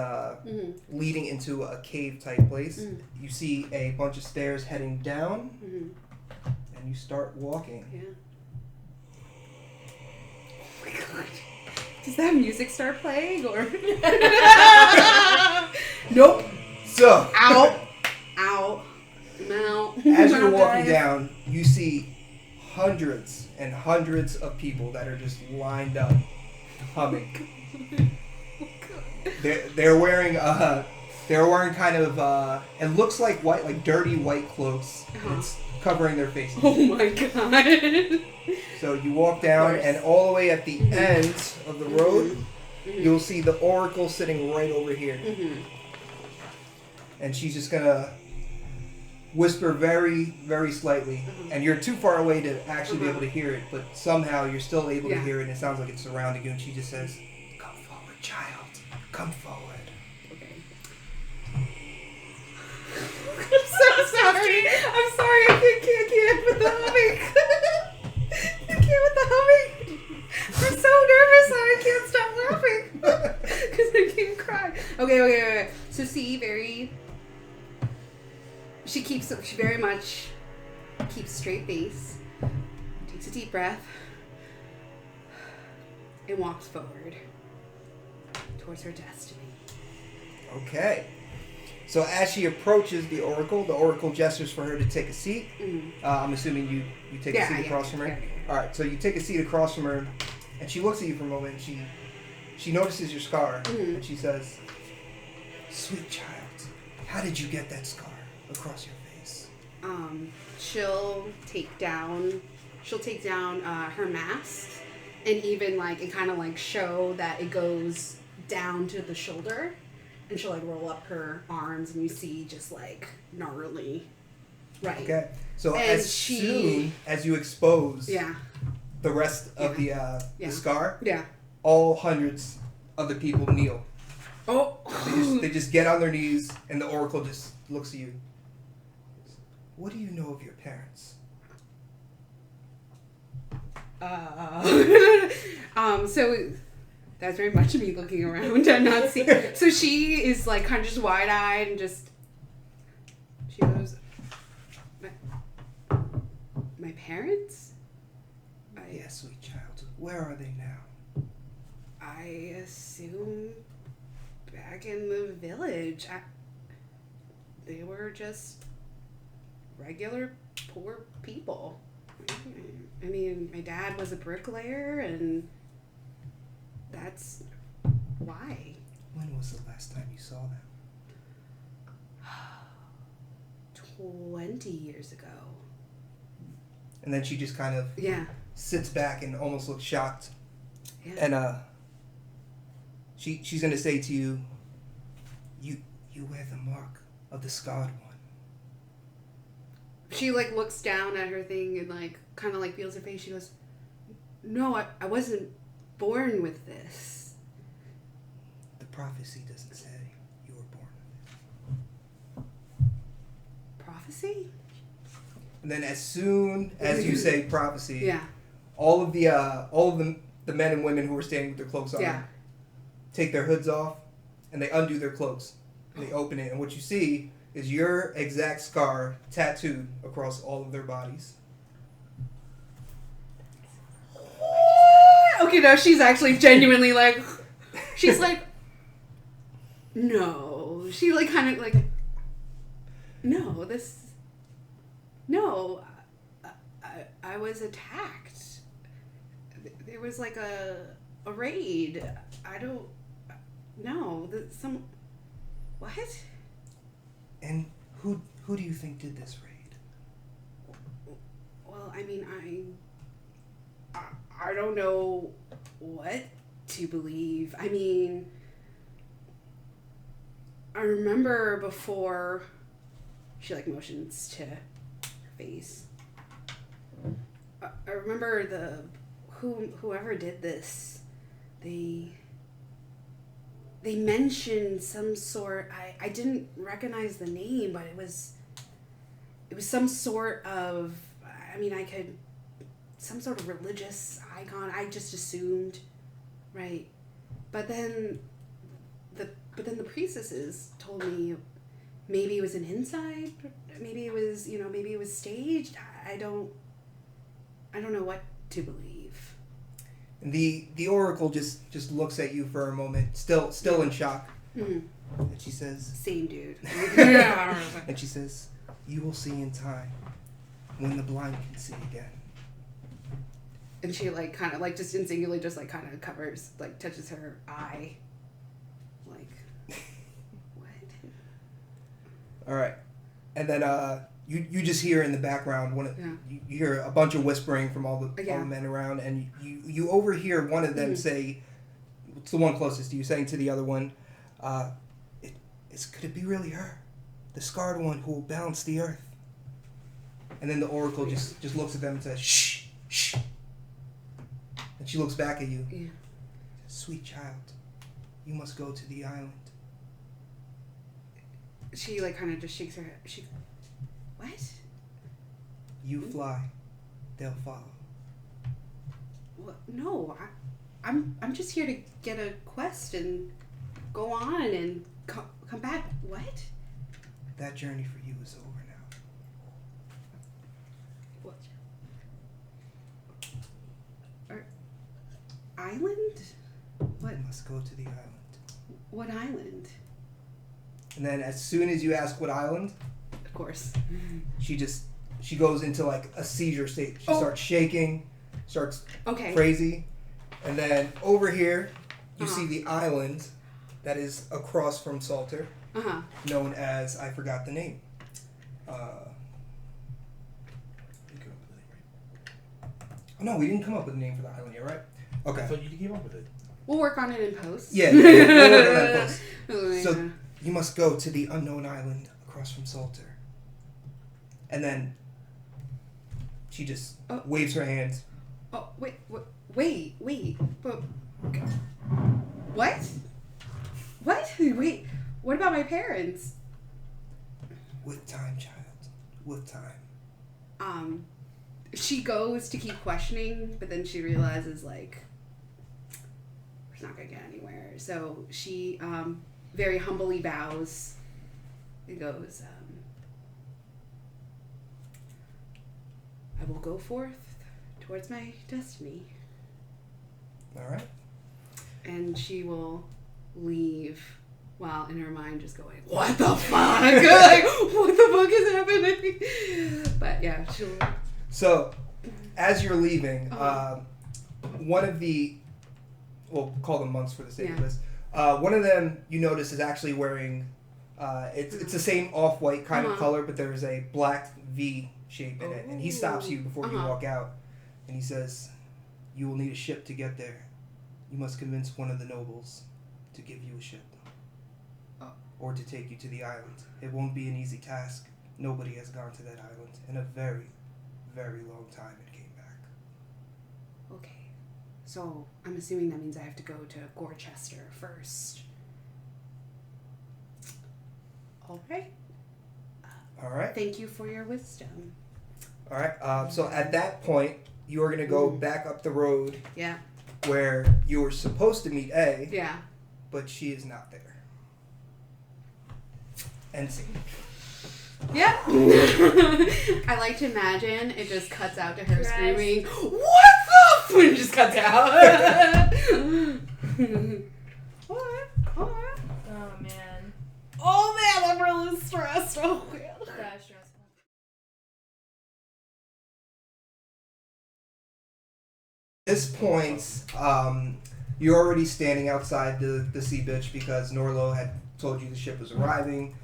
leading into a cave type place. You see a bunch of stairs heading down, and you start walking. Yeah. Oh my god. Does that music start playing or? Nope. So, Ow. Ow. No. As you're walking down, you see hundreds and hundreds of people that are just lined up, humming. They're wearing kind of it looks like white, like dirty white clothes. It's covering their faces. Oh my god. So you walk down, and all the way at the end of the road, you'll see the oracle sitting right over here. And she's just gonna whisper very, very slightly, and you're too far away to actually be able to hear it, but somehow you're still able to hear it, and it sounds like it's surrounding you, and she just says, "Come forward, child. Come forward." I'm so sorry. I'm sorry. I can't with the humming. I can't with the humming. I'm so nervous that I can't stop laughing because I can't cry. Okay. So she very much keeps a straight face, takes a deep breath, and walks forward towards her destiny. Okay. So as she approaches the oracle gestures for her to take a seat. I'm assuming you take a seat across from her. All right, so you take a seat across from her, and she looks at you for a moment. And she notices your scar, and she says, "Sweet child, how did you get that scar across your face?" She'll take down her mask, and even like it kind of like show that it goes down to the shoulder. And she'll like roll up her arms, and you see just like gnarly. Right. Okay. So and soon as you expose the rest of the scar, all hundreds of the people kneel. Oh. They just get on their knees, and the oracle just looks at you. What do you know of your parents? So that's very much me looking around and not seeing. So she is like kind of just wide-eyed and she goes, my parents? Yes, sweet child. Where are they now? I assume back in the village. They were just regular poor people. I mean, my dad was a bricklayer, and that's why. When was the last time you saw them? 20 years ago. And then she just kind of sits back and almost looks shocked. Yeah. And she's gonna say to you, you wear the mark of the scarred one. She like looks down at her thing and like kind of like feels her face. She goes, "No, I wasn't born with this." The prophecy doesn't say you were born with it. Prophecy? And then as soon as you say prophecy, all of the men and women who were standing with their cloaks on take their hoods off, and they undo their cloaks, and they open it, and what you see is your exact scar tattooed across all of their bodies. Okay, now she's actually genuinely like, she's like, no. She like kind of like, no, I was attacked. There was like a raid. I don't know. What? And who do you think did this raid? Well, I mean, I don't know what to believe. I mean, I remember before she like motions to her face. I remember whoever did this, they they mentioned some sort. I didn't recognize the name, but it was some sort of. I mean, some sort of religious icon. I just assumed, right? But then the priestesses told me maybe it was an inside. Maybe it was maybe it was staged. I don't know what to believe. And the oracle just looks at you for a moment, still in shock. Mm-hmm. And she says, "Same dude." and she says, "You will see in time, when the blind can see again." And she like kind of like just instinctively just like kind of covers, like touches her eye. Like, what? All right, and then you just hear in the background you hear a bunch of whispering from all the men around, and you overhear one of them say, it's the one closest to you, saying to the other one, could it be really her, the scarred one who will balance the earth? And then the oracle just looks at them and says, shh, shh. And she looks back at you. Yeah. Sweet child, you must go to the island. She like kind of just shakes her head. What? You fly, they'll follow. What? No, I'm just here to get a quest and go on and come back. What? That journey for you is over now. What? Island? What? You must go to the island. What island? And then as soon as you ask what island, Of course. she goes into like a seizure state. She starts shaking, starts crazy. And then over here, you see the island that is across from Salter, known as, I forgot the name. No, we didn't come up with a name for the island yet, right? Okay. I thought you came up with it. We'll work on it in post. Yeah, we'll work on that in post. So you must go to the unknown island across from Salter. And then she just waves her hands. Oh, wait. But, what? What? Wait, what about my parents? With time, child. With time. She goes to keep questioning, but then she realizes, like, we're not gonna get anywhere. So she, very humbly bows and goes, I will go forth towards my destiny. All right. And she will leave while in her mind just going, what the fuck? Like, what the fuck is happening? But yeah, she'll... So, as you're leaving, one of the... We'll call them monks for the sake of this. One of them, you notice, is actually wearing... It's the same off-white kind of color, but there's a black V shape in it. And he stops you before you walk out. And he says, you will need a ship to get there. You must convince one of the nobles to give you a ship. Or to take you to the island. It won't be an easy task. Nobody has gone to that island in a very, very long time and came back. Okay. So, I'm assuming that means I have to go to Gorchester first. Alright. Alright. Thank you for your wisdom. Alright, so at that point, you are going to go back up the road. Yeah. Where you were supposed to meet A. Yeah. But she is not there. End scene. Yeah. I like to imagine it just cuts out to her screaming, what the f-? And it just cuts out. What? Oh man, I'm really stressed. Oh man. That's stressful. At this point, you're already standing outside the sea bitch because Norlo had told you the ship was arriving.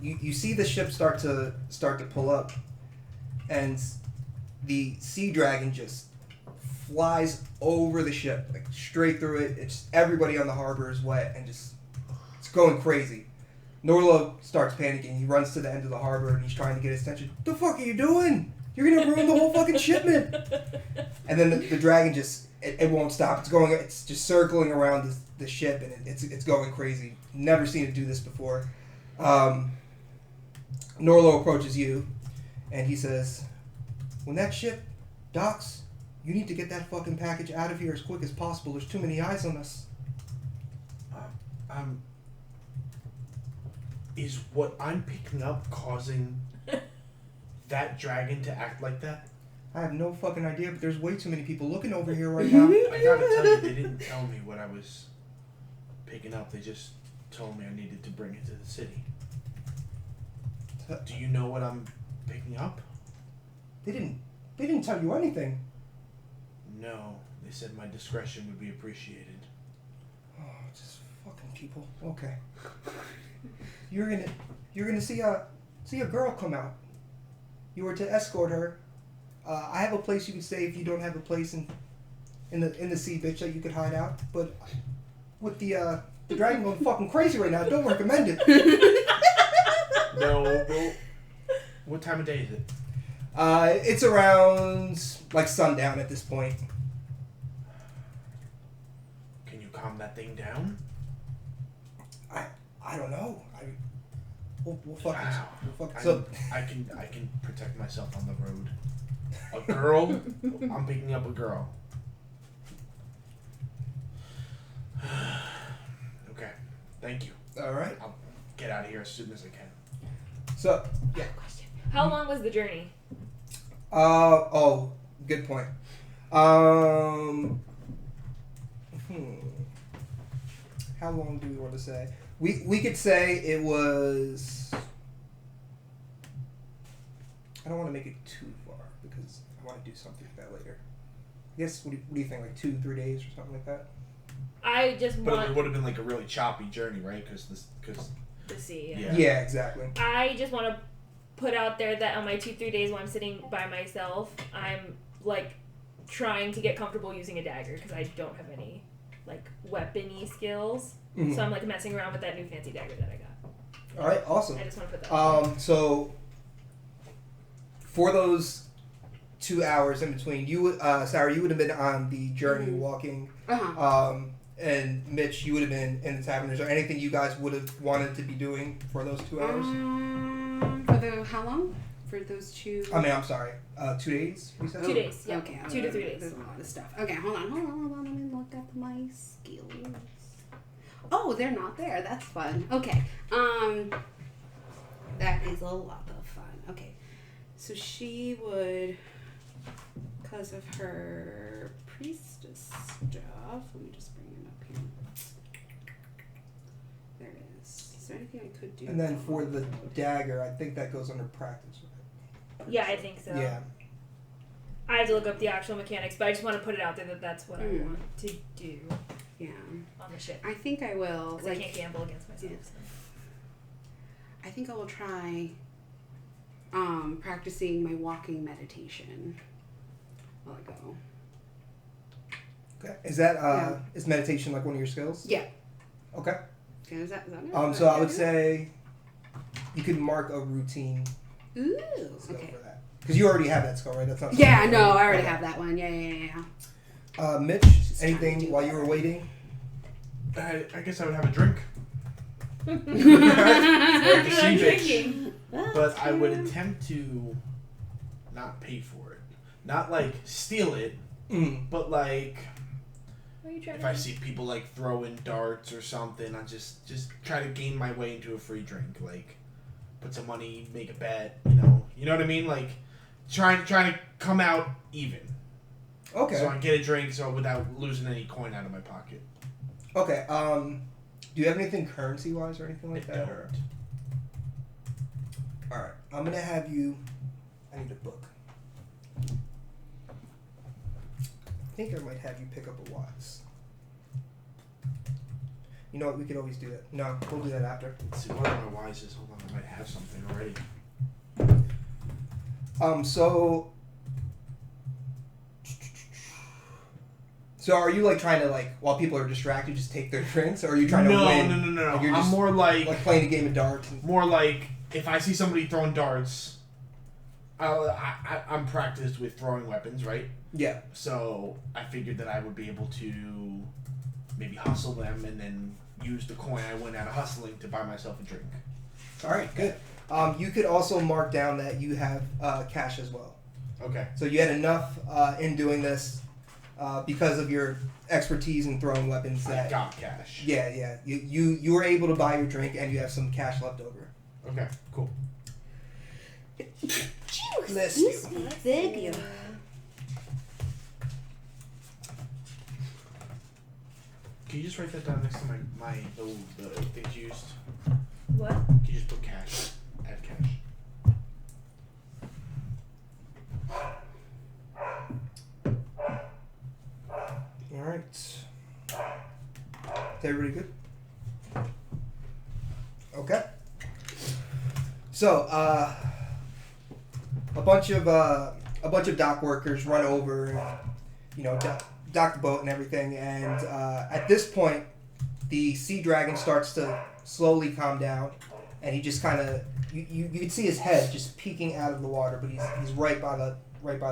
You see the ship start to pull up, and the sea dragon just flies over the ship, like straight through it. It's everybody on the harbor is wet and just it's going crazy. Norlo starts panicking. He runs to the end of the harbor and he's trying to get his attention. What the fuck are you doing? You're gonna ruin the whole fucking shipment. And then the dragon just it won't stop. It's just circling around the ship, and it's going crazy. Never seen it do this before. Norlo approaches you, and he says, "When that ship docks, you need to get that fucking package out of here as quick as possible. There's too many eyes on us." Is what I'm picking up causing that dragon to act like that? I have no fucking idea, but there's way too many people looking over here right now. I gotta tell you, they didn't tell me what I was picking up. They just told me I needed to bring it to the city. Do you know what I'm picking up? They didn't tell you anything. No, they said my discretion would be appreciated. Oh, just fucking people. Okay. You're gonna see a girl come out. You were to escort her. I have a place you can stay if you don't have a place in the sea, bitch, that you could hide out. But with the dragon going fucking crazy right now, I don't recommend it. No, well, what time of day is it? It's around like sundown at this point. Can you calm that thing down? I don't know. We'll fucking. I can protect myself on the road. A girl? I'm picking up a girl. Okay, thank you. All right. I'll get out of here as soon as I can. So yeah. How long was the journey? Oh, good point. How long do we want to say? We could say it was. I don't want to make it too far because I want to do something like that later. I guess what do you think? Like 2-3 days or something like that. I just But want it would have been like a really choppy journey, right? Because to see. Yeah, exactly. I just want to put out there that on my 2-3 days when I'm sitting by myself, I'm like trying to get comfortable using a dagger because I don't have any like weapony skills. Mm-hmm. So I'm like messing around with that new fancy dagger that I got. All right, awesome. I just want to put that out there. So for those 2 hours in between, you, Sarah, you would have been on the journey walking. Uh-huh. And Mitch, you would have been in the tavern. Is there anything you guys would have wanted to be doing for those 2 hours? How long? For those 2... I mean, I'm sorry. 2 days, you said? 2 days, yeah. Okay. 2 to 3 days. There's a lot of stuff. Okay, hold on. Let me look at my skills. Oh, they're not there. That's fun. Okay. That is a lot of fun. Okay. So she would, because of her priestess stuff, let me just bring it up here. There it is. Is there anything I could do? And then for the dagger, I think that goes under practice, right? Yeah, I think so. Yeah. I have to look up the actual mechanics, but I just want to put it out there that that's what I want to do. Yeah. On the ship. I think I will. Because I can't gamble against myself. Yeah. So. I think I will try practicing my walking meditation while I go. Okay. Is that is meditation like one of your skills? Yeah. Okay. Is that it? So I would say you could mark a routine Ooh. skill Okay. for that. Because you already have that skill, right? That's not. Yeah, no, I already have that one. Yeah. Mitch, anything while you were waiting? I guess I would have a drink. Like a sea bitch. drinking. But I would attempt to not pay for it. Not like steal it, but like What are you trying if to I do? see people like throwing darts or something, I just try to gain my way into a free drink. Like put some money, make a bet, you know what I mean? Like trying to come out even. Okay. So I can get a drink without losing any coin out of my pocket. Okay. Do you have anything currency wise or anything like that? Or? All right. I'm gonna have you. I need a book. I think I might have you pick up a wise. You know what? We could always do that. No, we'll do that after. Let's see, what are my wises? Hold on, I might have something already. So are you like trying to like while people are distracted just take their drinks, or are you trying to win? No. Like, you're I'm just, more like playing a game of darts. more like if I see somebody throwing darts, I'm practiced with throwing weapons, right? Yeah. So I figured that I would be able to maybe hustle them and then use the coin I win out of hustling to buy myself a drink. All right, good. You could also mark down that you have cash as well. Okay. So you had enough in doing this because of your expertise in throwing weapons. That I got cash. Yeah. You were able to buy your drink and you have some cash left over. Okay. Cool. Bless you. Thank you. Can you just write that down next to the things used? What? Can you just put cash? Add cash. All right. Is everybody good? Okay. So, a bunch of dock workers run over, and, dock the boat and everything. And at this point, the sea dragon starts to slowly calm down, and he just kind of you can see his head just peeking out of the water, but he's right by the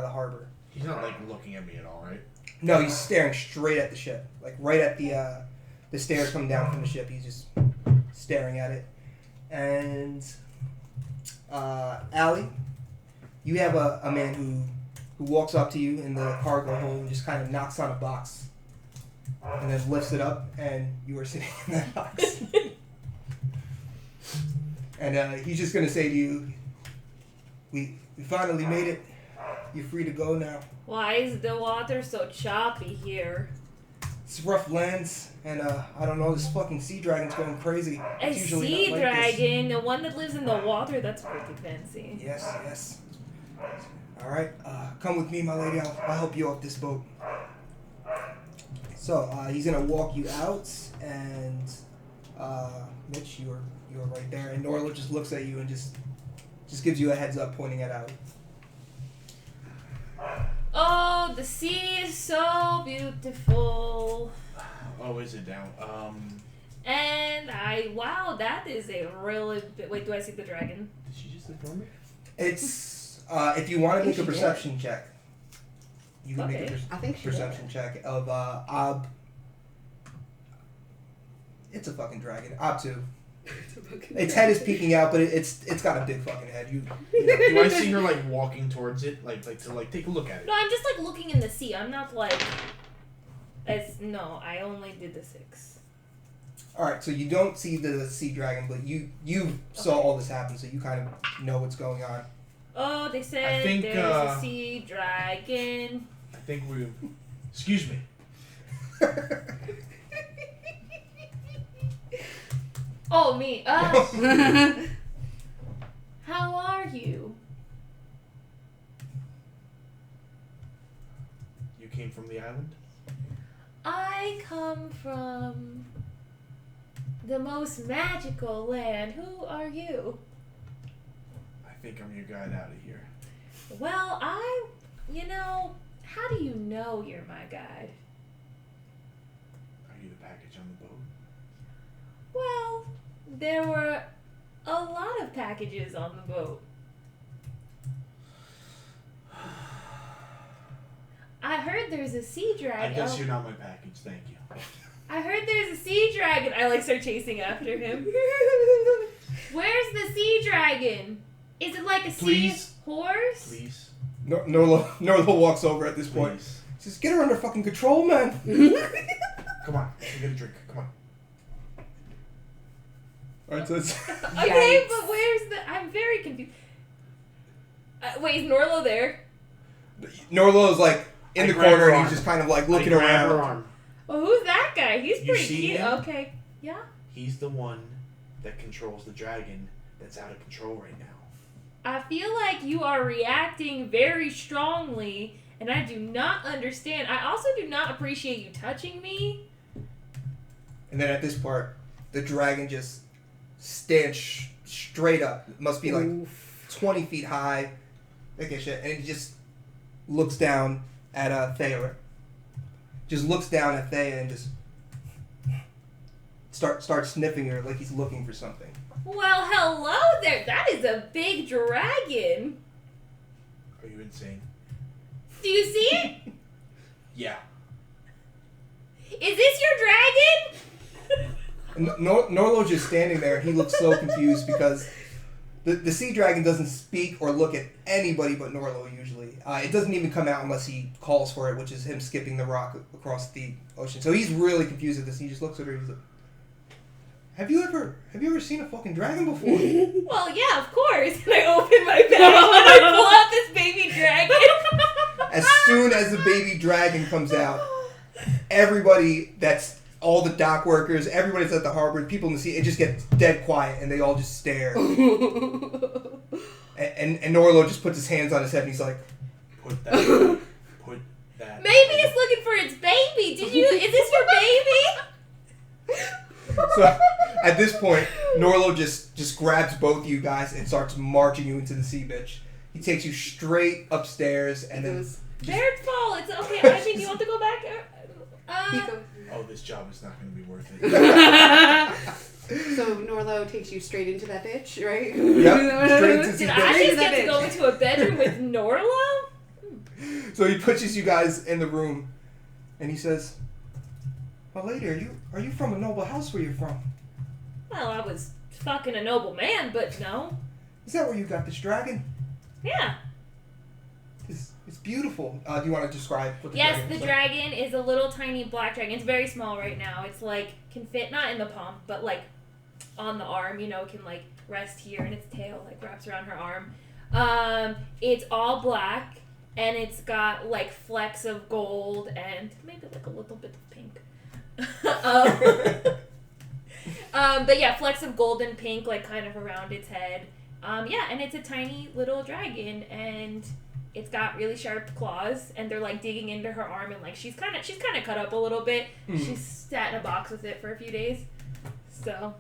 harbor. He's not like looking at me at all, right? No, he's staring straight at the ship, like right at the stairs coming down from the ship. He's just staring at it. And Allie, you have a man who walks up to you in the cargo hold and just kind of knocks on a box, and then lifts it up, and you are sitting in that box. And he's just gonna say to you, "We finally made it. You're free to go now." Why is the water so choppy here? It's rough lands, and I don't know, this fucking sea dragon's going crazy. A It's usually sea not like this. dragon, the one that lives in the water, that's pretty fancy. Yes. All right, come with me, my lady. I'll help you off this boat. So he's gonna walk you out, and Mitch, you're right there, and Norla just looks at you and just gives you a heads up, pointing it out. Oh, the sea is so beautiful. Oh, is it down? And wow, that is a really wait, do I see the dragon? Did she just ignore me? It's if you want to make a she did. perception check, you can Okay. make a I think she perception check of Ob. It's a fucking dragon. Ob 2. Its head is peeking out, but it's got a big fucking head. You know. Do I see her like walking towards it, like to take a look at it? No, I'm just like looking in the sea. I'm not like no, I only did the 6. All right, so you don't see the sea dragon, but you saw all this happen, so you kind of know what's going on. Oh, they I said think, there's a sea dragon. I think we. Excuse me. Oh, me. How are you? You came from the island? I come from the most magical land. Who are you? I think I'm your guide out of here. Well, how do you know you're my guide? Are you the package on the boat? Well, there were a lot of packages on the boat. I heard there's a sea I dragon. guess you're not my package, thank you. I heard there's a sea dragon. I start chasing after him. Where's the sea dragon? Is it like a Please. sea horse? Please. Norla walks over at this point. Please. Says, "Get her under fucking control, man." Come on, we'll get a drink. Come on. All right, so it's Okay, Yikes. but where's the... I'm very confused. Wait, is Norlo there? Norla's like in I the grab corner, her and arm. he's just kind of like I looking grab her around. arm. Oh, who's that guy? He's You pretty see cute. him? Okay. Yeah. He's the one that controls the dragon that's out of control right now. I feel like you are reacting very strongly, and I do not understand. I also do not appreciate you touching me. And then at this part, the dragon just stands straight up. It must be like 20 feet high, like that shit, and he just looks down at Thea. Just looks down at Thea and just starts sniffing her like he's looking for something. Well, hello there. That is a big dragon. Are you insane? Do you see it? Yeah. Is this your dragon? Norlo's just standing there. He looks so confused because the sea dragon doesn't speak or look at anybody but Norlo usually. It doesn't even come out unless he calls for it, which is him skipping the rock across the ocean. So he's really confused at this. He just looks at her. He's like, Have you ever seen a fucking dragon before? Well, yeah, of course. And I open my bag and I pull out this baby dragon. As soon as the baby dragon comes out, everybody all the dock workers, everybody that's at the harbor, people in the sea, it just gets dead quiet and they all just stare. and Norlo just puts his hands on his head and he's like, Put that. Maybe it's looking for its baby. Is this your baby? So at this point, Norlo just grabs both of you guys and starts marching you into the sea, bitch. He takes you straight upstairs and then... Their fault. It's okay. I think you want to go back. Oh, this job is not going to be worth it. So Norlo takes you straight into that bitch, right? Yep, straight into the sea, Did bitch. I just get to go into a bedroom with Norlo? So he pushes you guys in the room and he says, "My lady, are you from a noble house where you're from? Well, I was fucking a noble man, but no. Is that where you got this dragon? Yeah. It's beautiful. Do you want to describe what the dragon is? Yes, the like? dragon is a little tiny black dragon. It's very small right now. It's like, can fit, not in the palm, but like on the arm, can like rest here and its tail like wraps around her arm. It's all black and it's got like flecks of gold and maybe like a little bit of pink. But yeah, flecks of gold and pink like kind of around its head. Yeah, and it's a tiny little dragon and it's got really sharp claws, and they're like digging into her arm, and like she's kind of cut up a little bit. She's sat in a box with it for a few days, but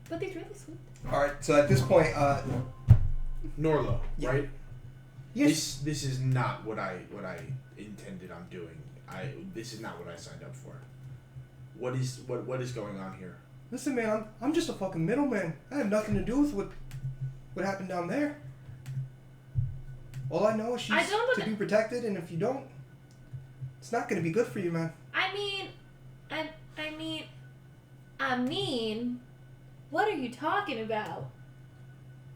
it's really sweet. All right. So at this point, Norlo, Yeah. right? yes, This is not what I intended on doing. This is not what I signed up for. What is going on here? listen, man, I'm just a fucking middleman. I have nothing to do with what happened down there. All I know is she's to be protected, and if you don't, it's not going to be good for you, man. I mean, what are you talking about?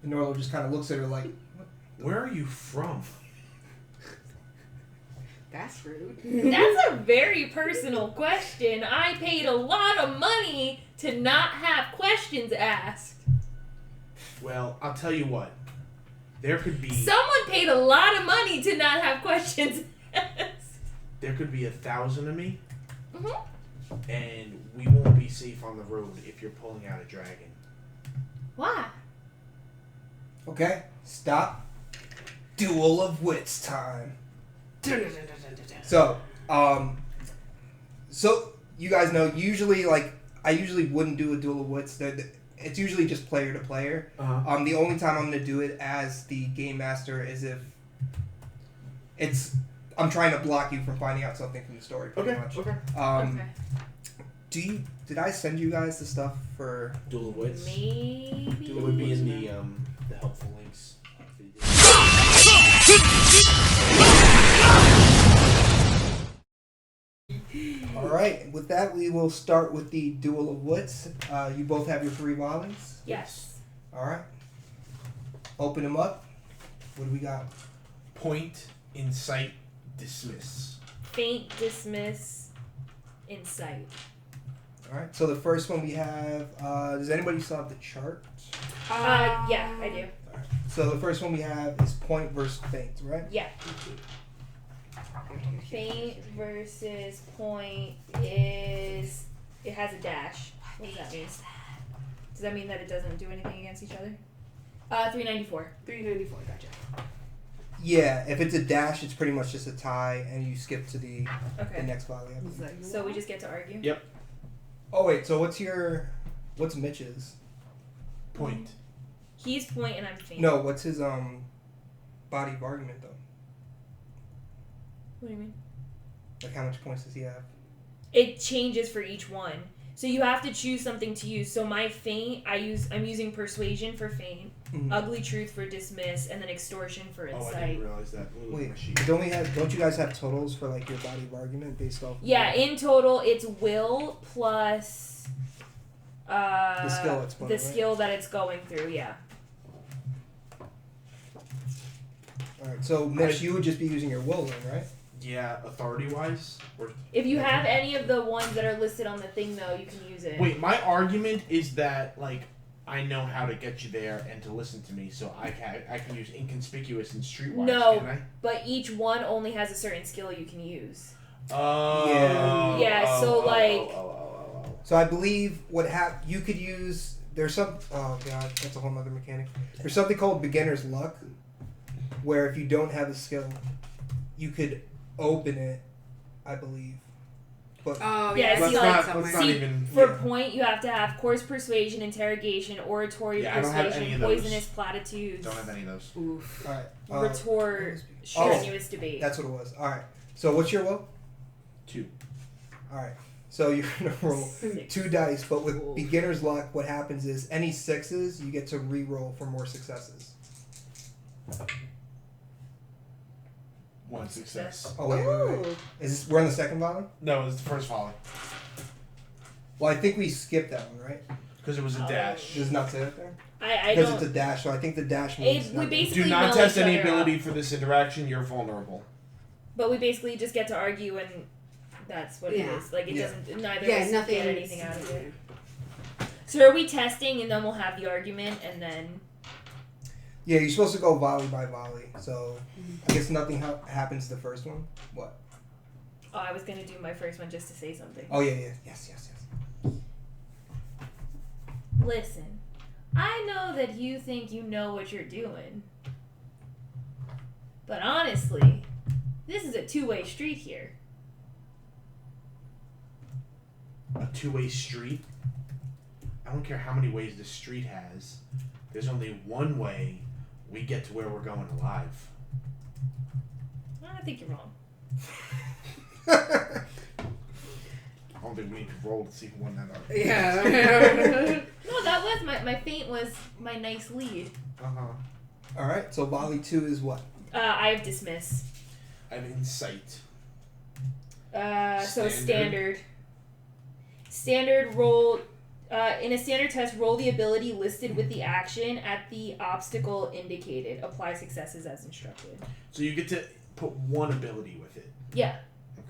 And Norlo just kind of looks at her like, what? Where are you from? That's rude. That's a very personal question. I paid a lot of money to not have questions asked. Well, I'll tell you what. There could be... Someone paid a lot of money to not have questions asked. There could be 1,000 of me, Mm-hmm. and we won't be safe on the road if you're pulling out a dragon. Why? Okay, stop. Duel of Wits time. So you guys know, usually, like, I usually wouldn't do a Duel of Wits. It's usually just player to player. Uh-huh. The only time I'm going to do it as the game master is if I'm trying to block you from finding out something from the story, pretty much. Okay. Okay. Did I send you guys the stuff for Duel of Wits. Maybe. It would be in the helpful links. Alright, with that we will start with the Duel of Wits. You both have your 3 volleys? Yes. Alright. Open them up. What do we got? Point, incite, dismiss. Faint, dismiss, insight. Alright, so the first one we have, does anybody still have the chart? Yeah, I do. So the first one we have is point versus feint, right? Yeah. Faint versus point is... It has a dash. What does that mean? Does that mean that it doesn't do anything against each other? 394. 394, gotcha. Yeah, if it's a dash, it's pretty much just a tie, and you skip to the next volley. I believe. So we just get to argue? Yep. Oh wait, so what's Mitch's? Point. He's point and I'm faint. No, what's his body of argument though? What do you mean? Like how much points does he have? It changes for each one. So you have to choose something to use. So my feint, I'm using persuasion for feint, ugly truth for dismiss, and then extortion for Oh, insight. I didn't realize that. Wait, don't you guys have totals for like your body of argument based off? Yeah, in total it's will plus The skill it's playing, the right? skill that it's going through. Yeah. All right. So Mitch, you would just be using your will then, right? Yeah, authority-wise? Or... If you have any of the ones that are listed on the thing, though, you can use it. Wait, my argument is that, like, I know how to get you there and to listen to me, so I can use inconspicuous and streetwise, No, can I? but each one only has a certain skill you can use. Oh. Yeah. Yeah, so, like... So I believe you could use. There's some. Oh god, that's a whole other mechanic. There's something called beginner's luck, where if you don't have a skill, you could open it, I believe. But yeah, let's see, not even... For point, you have to have coarse persuasion, interrogation, oratory persuasion, poisonous platitudes. Don't have any of those. Oof. all right. Retort, strenuous debate. That's what it was. All right. So what's your will? 2. All right. So you're gonna roll 2 dice, but with beginner's luck, what happens is any 6s, you get to re-roll for more successes. 1 success. Oh wait. We're on the second volley? No, it was the first volley. Well, I think we skipped that one, right? Because it was a dash. Does it not say it there? I Because don't... it's a dash, so I think the dash means we basically Do not know test each any other ability up. for this interaction. You're vulnerable. But we basically just get to argue, and that's what it is. Like, it doesn't... Neither of us nothing get anything out of it. So are we testing, and then we'll have the argument, and then... Yeah, you're supposed to go volley by volley, so I guess nothing happens the first one. What? Oh, I was going to do my first one just to say something. Oh, yeah. Yes. Listen, I know that you think you know what you're doing. But honestly, this is a two-way street here. A 2-way street? I don't care how many ways the street has. There's only one way we get to where we're going alive. I think you're wrong. I don't think we need to roll to see who won that argument. Yeah. No, that was my feint was my nice lead. All right, so volley 2 is what? I have dismiss. I have insight. So standard roll. In a standard test, roll the ability listed with the action at the obstacle indicated. Apply successes as instructed. So you get to put one ability with it. Yeah. Okay.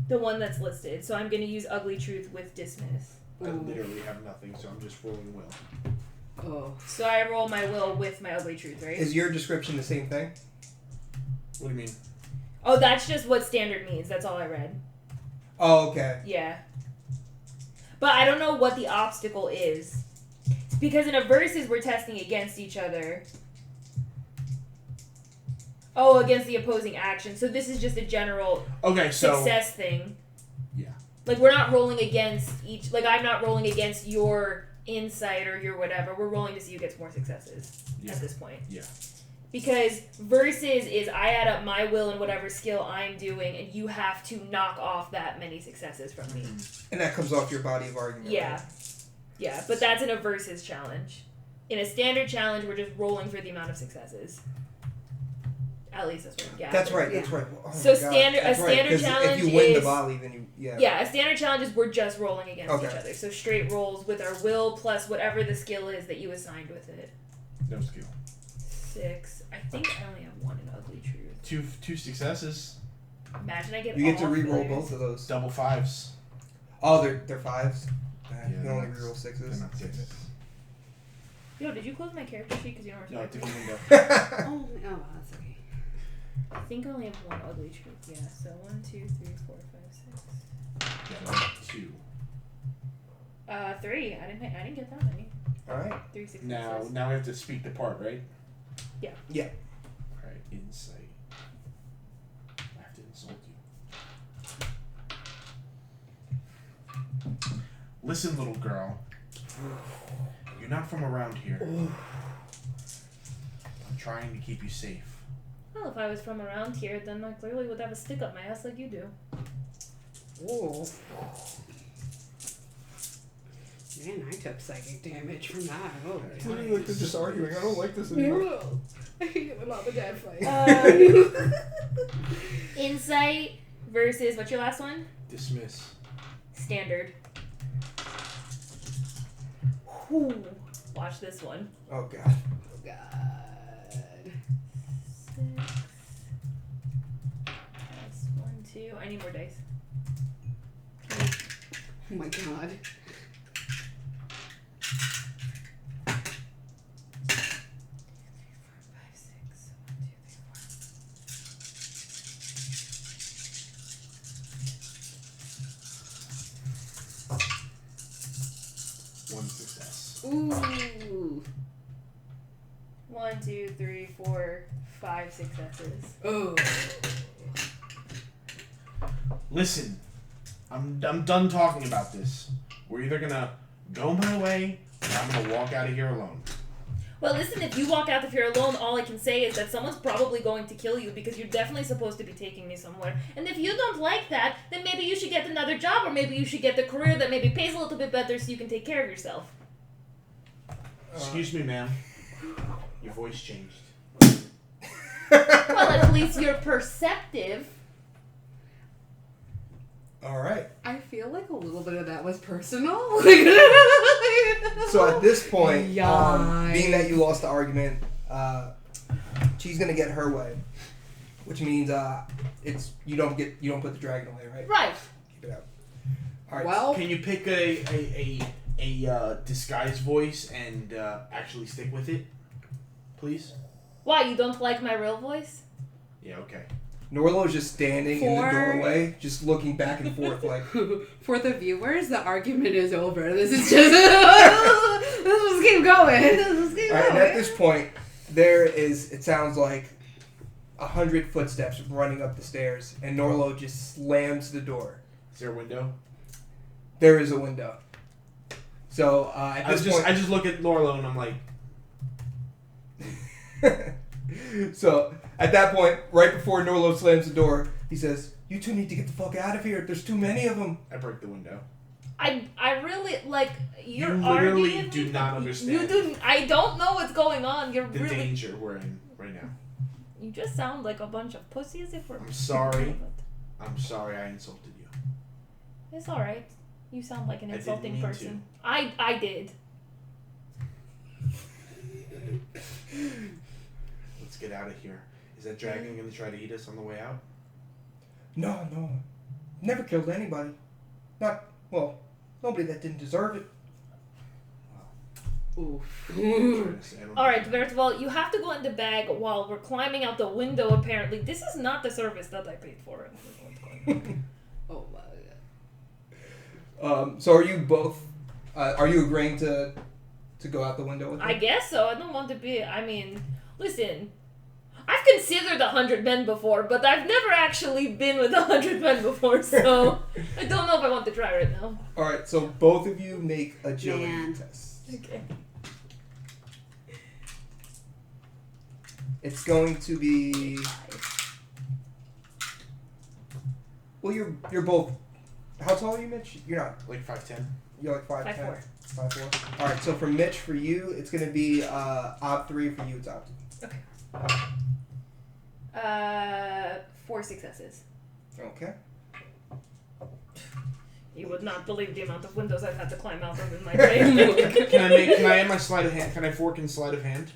The one that's listed. So I'm going to use Ugly Truth with Dismiss. I literally have nothing, so I'm just rolling will. Oh. So I roll my will with my Ugly Truth, right? Is your description the same thing? What do you mean? Oh, that's just what standard means. That's all I read. Oh, okay. Yeah. But I don't know what the obstacle is. Because in a versus, we're testing against each other. Oh, against the opposing action. So this is just a general success thing. Yeah. Like, we're not rolling against each... Like, I'm not rolling against your insight or your whatever. We're rolling to see who gets more successes at this point. Yeah. Because versus is I add up my will and whatever skill I'm doing, and you have to knock off that many successes from me. And that comes off your body of argument. Yeah. Right? Yeah, but that's in a versus challenge. In a standard challenge, we're just rolling for the amount of successes. At least that's what I'm gathering. That's right. That's right. Oh So my God. standard That's a right, standard 'cause challenge if you win is the volley, then you yeah. A standard challenge is we're just rolling against Okay. each other. So straight rolls with our will plus whatever the skill is that you assigned with it. No skill. 6. I think I only have one in Ugly Truth. Two successes. Imagine I get You get all to re-roll failures. both of those. Double 5s. Oh, they're 5s. You can they're only not- re-roll 6s. They're not 6s. Yo, did you close my character sheet because you don't No, respect me? different window. Oh, wow, that's okay. I think I only have one Ugly Truth. Yeah, so 1, 2, 3, 4, 5, 6. Yeah, 2. 3. I didn't get that many. All right. 3 successes. Now we have to speak the part, right? Yeah. Yeah. Alright, insight. I have to insult you. Listen, little girl. You're not from around here. I'm trying to keep you safe. Well, if I was from around here, then I clearly would have a stick up my ass like you do. Whoa. Man, I took psychic damage from that. Oh, It's literally like they're just arguing. I don't like this anymore. I hate my mom and dad fight. Insight versus, what's your last one? Dismiss. Standard. Whew. Watch this one. Oh god. Oh, God. 6 plus 1, 2. I need more dice. Oh my God. One success. Ooh. 1, 2, 3, 4, 5 successes. Oh. Listen, I'm done talking about this. We're either gonna go my way, or I'm gonna walk out of here alone. Well, listen, if you walk out of here alone, all I can say is that someone's probably going to kill you because you're definitely supposed to be taking me somewhere. And if you don't like that, then maybe you should get another job, or maybe you should get the career that maybe pays a little bit better so you can take care of yourself. Excuse me, ma'am. Your voice changed. Well, at least you're perceptive. Alright. I feel like a little bit of that was personal. So at this point, Yikes. being that you lost the argument, she's gonna get her way. Which means it's you don't put the dragon away, right? Right. Keep it out. Alright. Well, Can you pick a disguised voice and actually stick with it, please? Why, you don't like my real voice? Yeah. Okay. Norlo's just standing in the For- doorway, just looking back and forth like for the viewers, the argument is over. This is just let's just keep going. Let's keep Alright, and going. at this point, it sounds like 100 footsteps running up the stairs, and Norlo just slams the door. Is there a window? There is a window. So at this point, I just look at Norlo and I'm like, so at that point, right before Norlo slams the door, he says, "You two need to get the fuck out of here. There's too many of them." I break the window. I really, like, you're You arguing literally with do me. not understand You do. I don't know what's going on. You're the really. danger we're in right now. You just sound like a bunch of pussies if we're. I'm sorry. I'm sorry I insulted you. It's alright. You sound like an I didn't insulting mean person. I did. Let's get out of here. Is that dragon gonna try to eat us on the way out? No. Never killed anybody. Nobody that didn't deserve it. Oof. Alright, first of all, you have to go in the bag while we're climbing out the window, apparently. This is not the service that I paid for. I don't know what's going on. Oh my God. So are you both, are you agreeing to go out the window with I me? guess so. I don't want to be. I mean, listen. I've considered 100 men before, but I've never actually been with 100 men before, so I don't know if I want to try right now. Alright, so both of you make agility Man. tests. Okay. It's going to be... Well, you're both... How tall are you, Mitch? You're not... Like 5'10"? You're like 5'10"? 5'4". 5'4". Alright, so for Mitch, for you, it's going to be Ob 3. For you, it's Ob 2. Okay. 4 successes. Okay. You would not believe the amount of windows I've had to climb out of in my day. Can I add my sleight of hand? Can I fork in sleight of hand?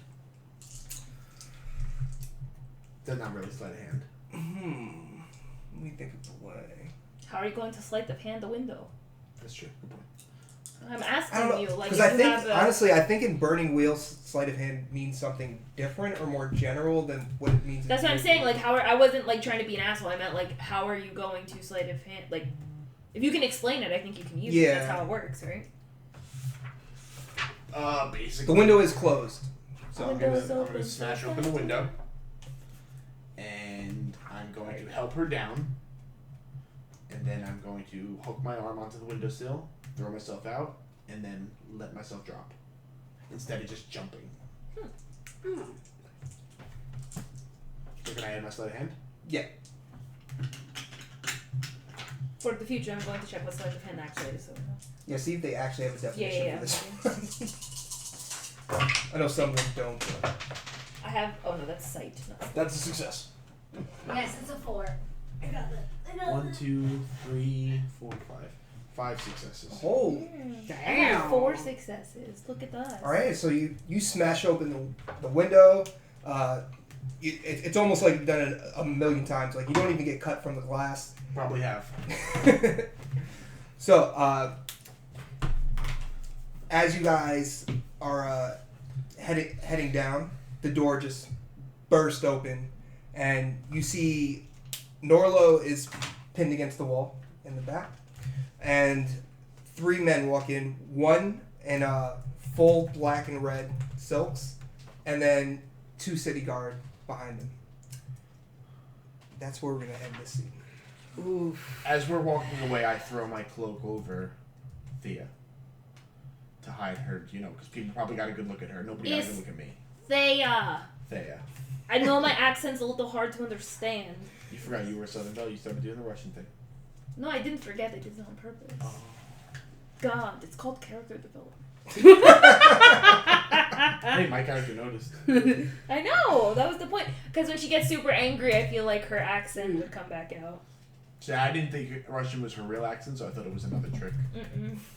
That's not really sleight of hand. Let me think of the way. How are you going to sleight of hand a window? That's true. Good point. I'm I don't asking know, you, like, because if I you think, have a... honestly, I think in Burning Wheels, sleight of hand means something different or more general than what it means. That's what I'm saying, like, I wasn't, like, trying to be an asshole. I meant, like, how are you going to sleight of hand, like, if you can explain it, I think you can use it. That's how it works, right? Basically. The window is closed. So I'm Window is gonna open. smash open the window. And I'm going to help her down. And then I'm going to hook my arm onto the windowsill, throw myself out, and then let myself drop. Instead of just jumping. Oh. So can I add my sleight of hand? Yeah. For the future, I'm going to check what sleight of hand actually is. So, Yeah, see if they actually have a definition Yeah. for this one. I know some of them don't. But... I have. Oh no, that's sight. Not That's a success. Yes, it's a 4. I got it. 1, 2, 3, 4, 5. 5 successes. Oh, I Damn. have 4 successes. Look at that. all right. So you smash open the window. It's almost like you've done it a million times. Like you don't even get cut from the glass. Probably have. So as you guys are heading down, the door just burst open, and you see Norlo is pinned against the wall in the back, and 3 men walk in. One in full black and red silks, and then 2 city guard behind him. That's where we're gonna end this scene. Oof. As we're walking away, I throw my cloak over Thea to hide her, because people probably got a good look at her. Nobody got a good look at me. Thea. Thea. I know my accent's a little hard to understand. You forgot you were a Southern Belle. You started doing the Russian thing. No, I didn't forget. I did it on purpose. Oh. God, it's called character development. Hey, my character noticed. I know. That was the point. Because when she gets super angry, I feel like her accent would come back out. See, I didn't think Russian was her real accent, so I thought it was another trick.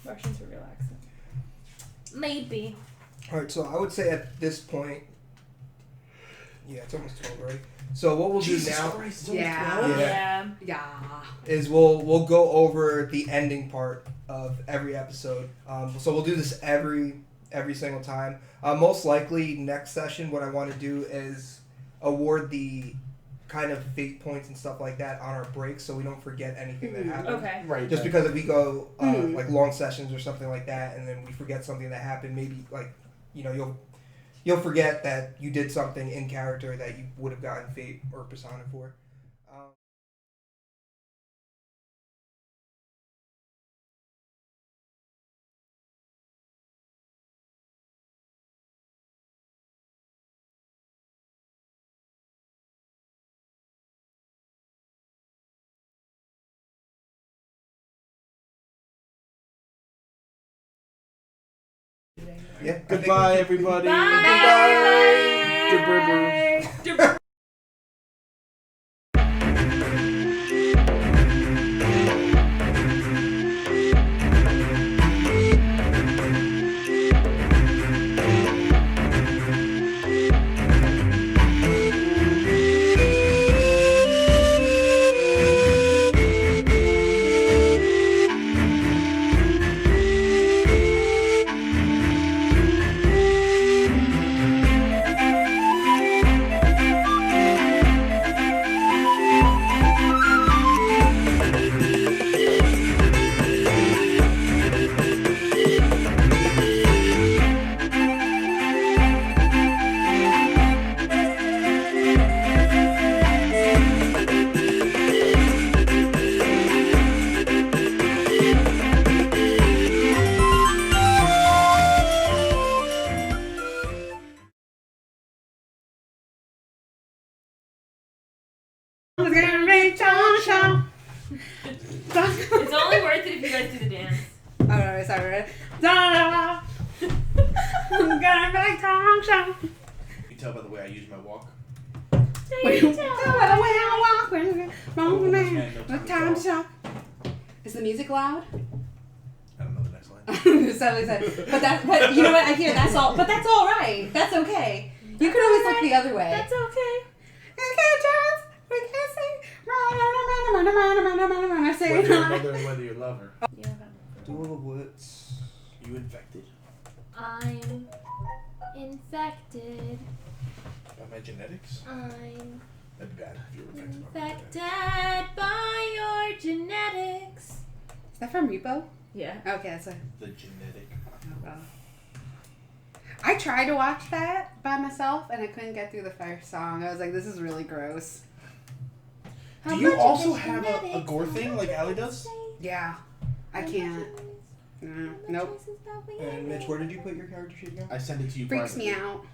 Russian's a real accent. Maybe. All right, so I would say at this point, yeah, it's almost 12, right? So what we'll do now Christ, Yeah. Yeah. is we'll go over the ending part of every episode. So we'll do this every single time. Most likely next session, what I want to do is award the kind of fate points and stuff like that on our breaks, so we don't forget anything that happened. Okay. Right. Just because if we go like long sessions or something like that, and then we forget something that happened, maybe like you'll forget that you did something in character that you would have gotten fate or persona for. Yeah. I think Goodbye, we- everybody. Bye. It's only worth it if you guys do the dance. Oh, no, sorry. Da-da. I'm gonna make talk show. You can tell by the way I use my walk. Wait, by the way I walk, wrong man, no what time to talk. Is the music loud? I don't know the next line. But you know what? I hear that's all. But that's all right. That's okay. You can always look the other way. That's okay. We can't dance. We can't sing. Whether your mother or whether your lover. Yeah, Duel of Wits. You infected I'm infected. by my genetics? I'm That'd be bad if you were infected by my genetics. infected by your genetics. Is that from Repo? Yeah. Okay, that's a. The genetic. Oh, well. I tried to watch that by myself and I couldn't get through the first song. I was like, this is really gross. Do you also have a gore thing like Allie does? Yeah. I can't. Nope. And Mitch, where did you put your character sheet again? I send it to you. Freaks me out.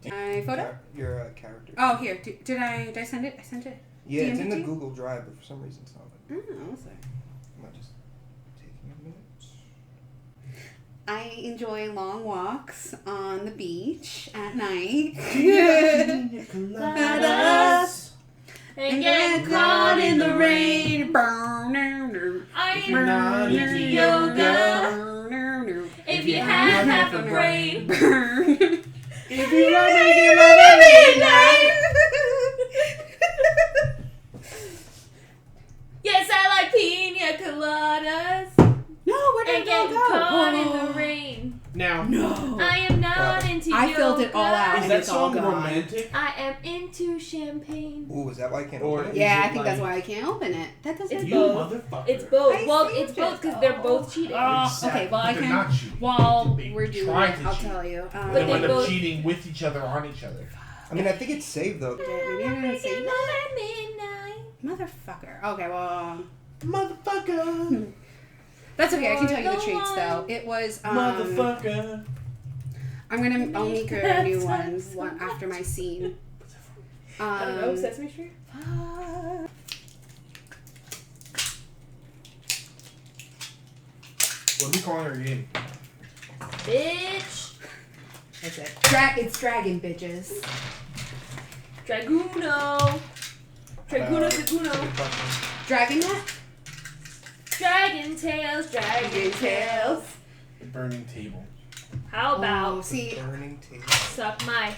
My photo? Your character. Oh, here. Did I send it? I sent it. Yeah, it's in the DM'd you? Google Drive, but for some reason it's not. Oh, sorry. Am I just taking a minute? I enjoy long walks on the beach at night. Coladas. And get caught in the rain. I You're not am into yoga. If you have half a brain. If you love me, midnight. Yes, I like pina coladas. No, where did And get it go? caught in the rain. Now, No. I am not into yoga. I filled it all out. is and that it's all song gone. romantic? I am into champagne. Ooh, is that why I can't Or- open it? Yeah, Is I it think that's like- why I can't open it. That doesn't. It's You both. motherfucker. It's both. I Well, saved it's both it, because they're though. both cheating. Okay, well I They're can. not cheating. While They we're doing try it, to I'll cheat. tell you. But They they wind up both- cheating with each other on each other. I mean, I think it's saved though. Maybe I'm gonna say Making love at midnight. motherfucker. Okay, well, Motherfucker. that's okay. I can tell you the Go traits on. though. It was. Motherfucker. I'll make a new one after my scene. I don't know, Sesame Street? What are we calling our game? Bitch. That's it. It's dragon bitches. Draguno. Draguno. Dragon net? Dragon tails, dragon tails. The burning table. How Oh, about see. Burning table. suck my...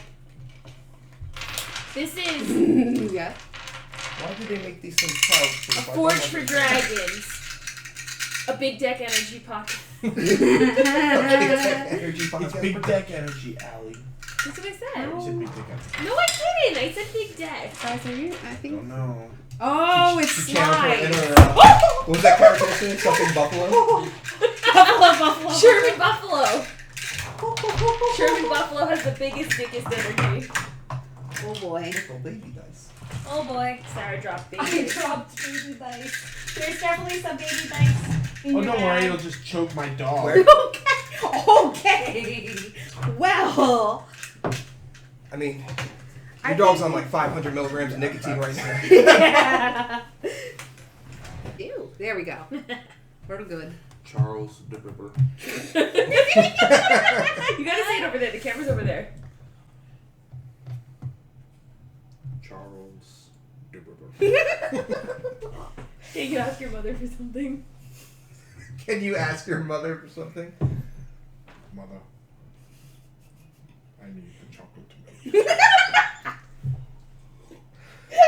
This is Yeah. Why did they make these things childproof? a I forge don't for understand. dragons. A big deck energy pocket. Energy It's podcast. big deck energy, Allie. That's what I said. You said big deck energy. No, I didn't. I said big deck. Guys, are you? I think. Don't know. Oh, it's She channeled her slime. inner, what was that character listening? Something buffalo? Buffalo. Sherman Buffalo. Sherman Buffalo has the biggest, dickest energy. Oh boy. Little baby dice. Oh boy. Sarah dropped baby. I dropped baby dice. There's definitely some baby dice in Oh, your don't worry. bag. It'll just choke my dog. Where? Okay. Well. I mean, I your dog's think- on like 500 milligrams of nicotine right now. Yeah. Ew. There we go. Real good. Charles the Ripper. You gotta say it over there. The camera's over there. Charles the Ripper. Yeah, you ask your mother for something. Can you ask your mother for something? Mother. I need the chocolate milk.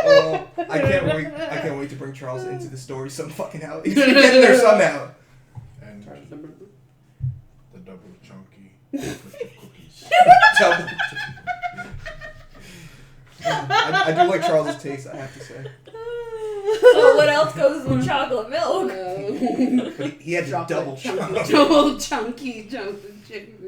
Oh, I can't wait to bring Charles into the story some fucking how. He's gonna get in there somehow. And the double chunky chocolate chip cookies. Tell him. I do like Charles's taste, I have to say. Oh, what else goes with chocolate milk? But he had to double chunk. Double chunky chocolate chip.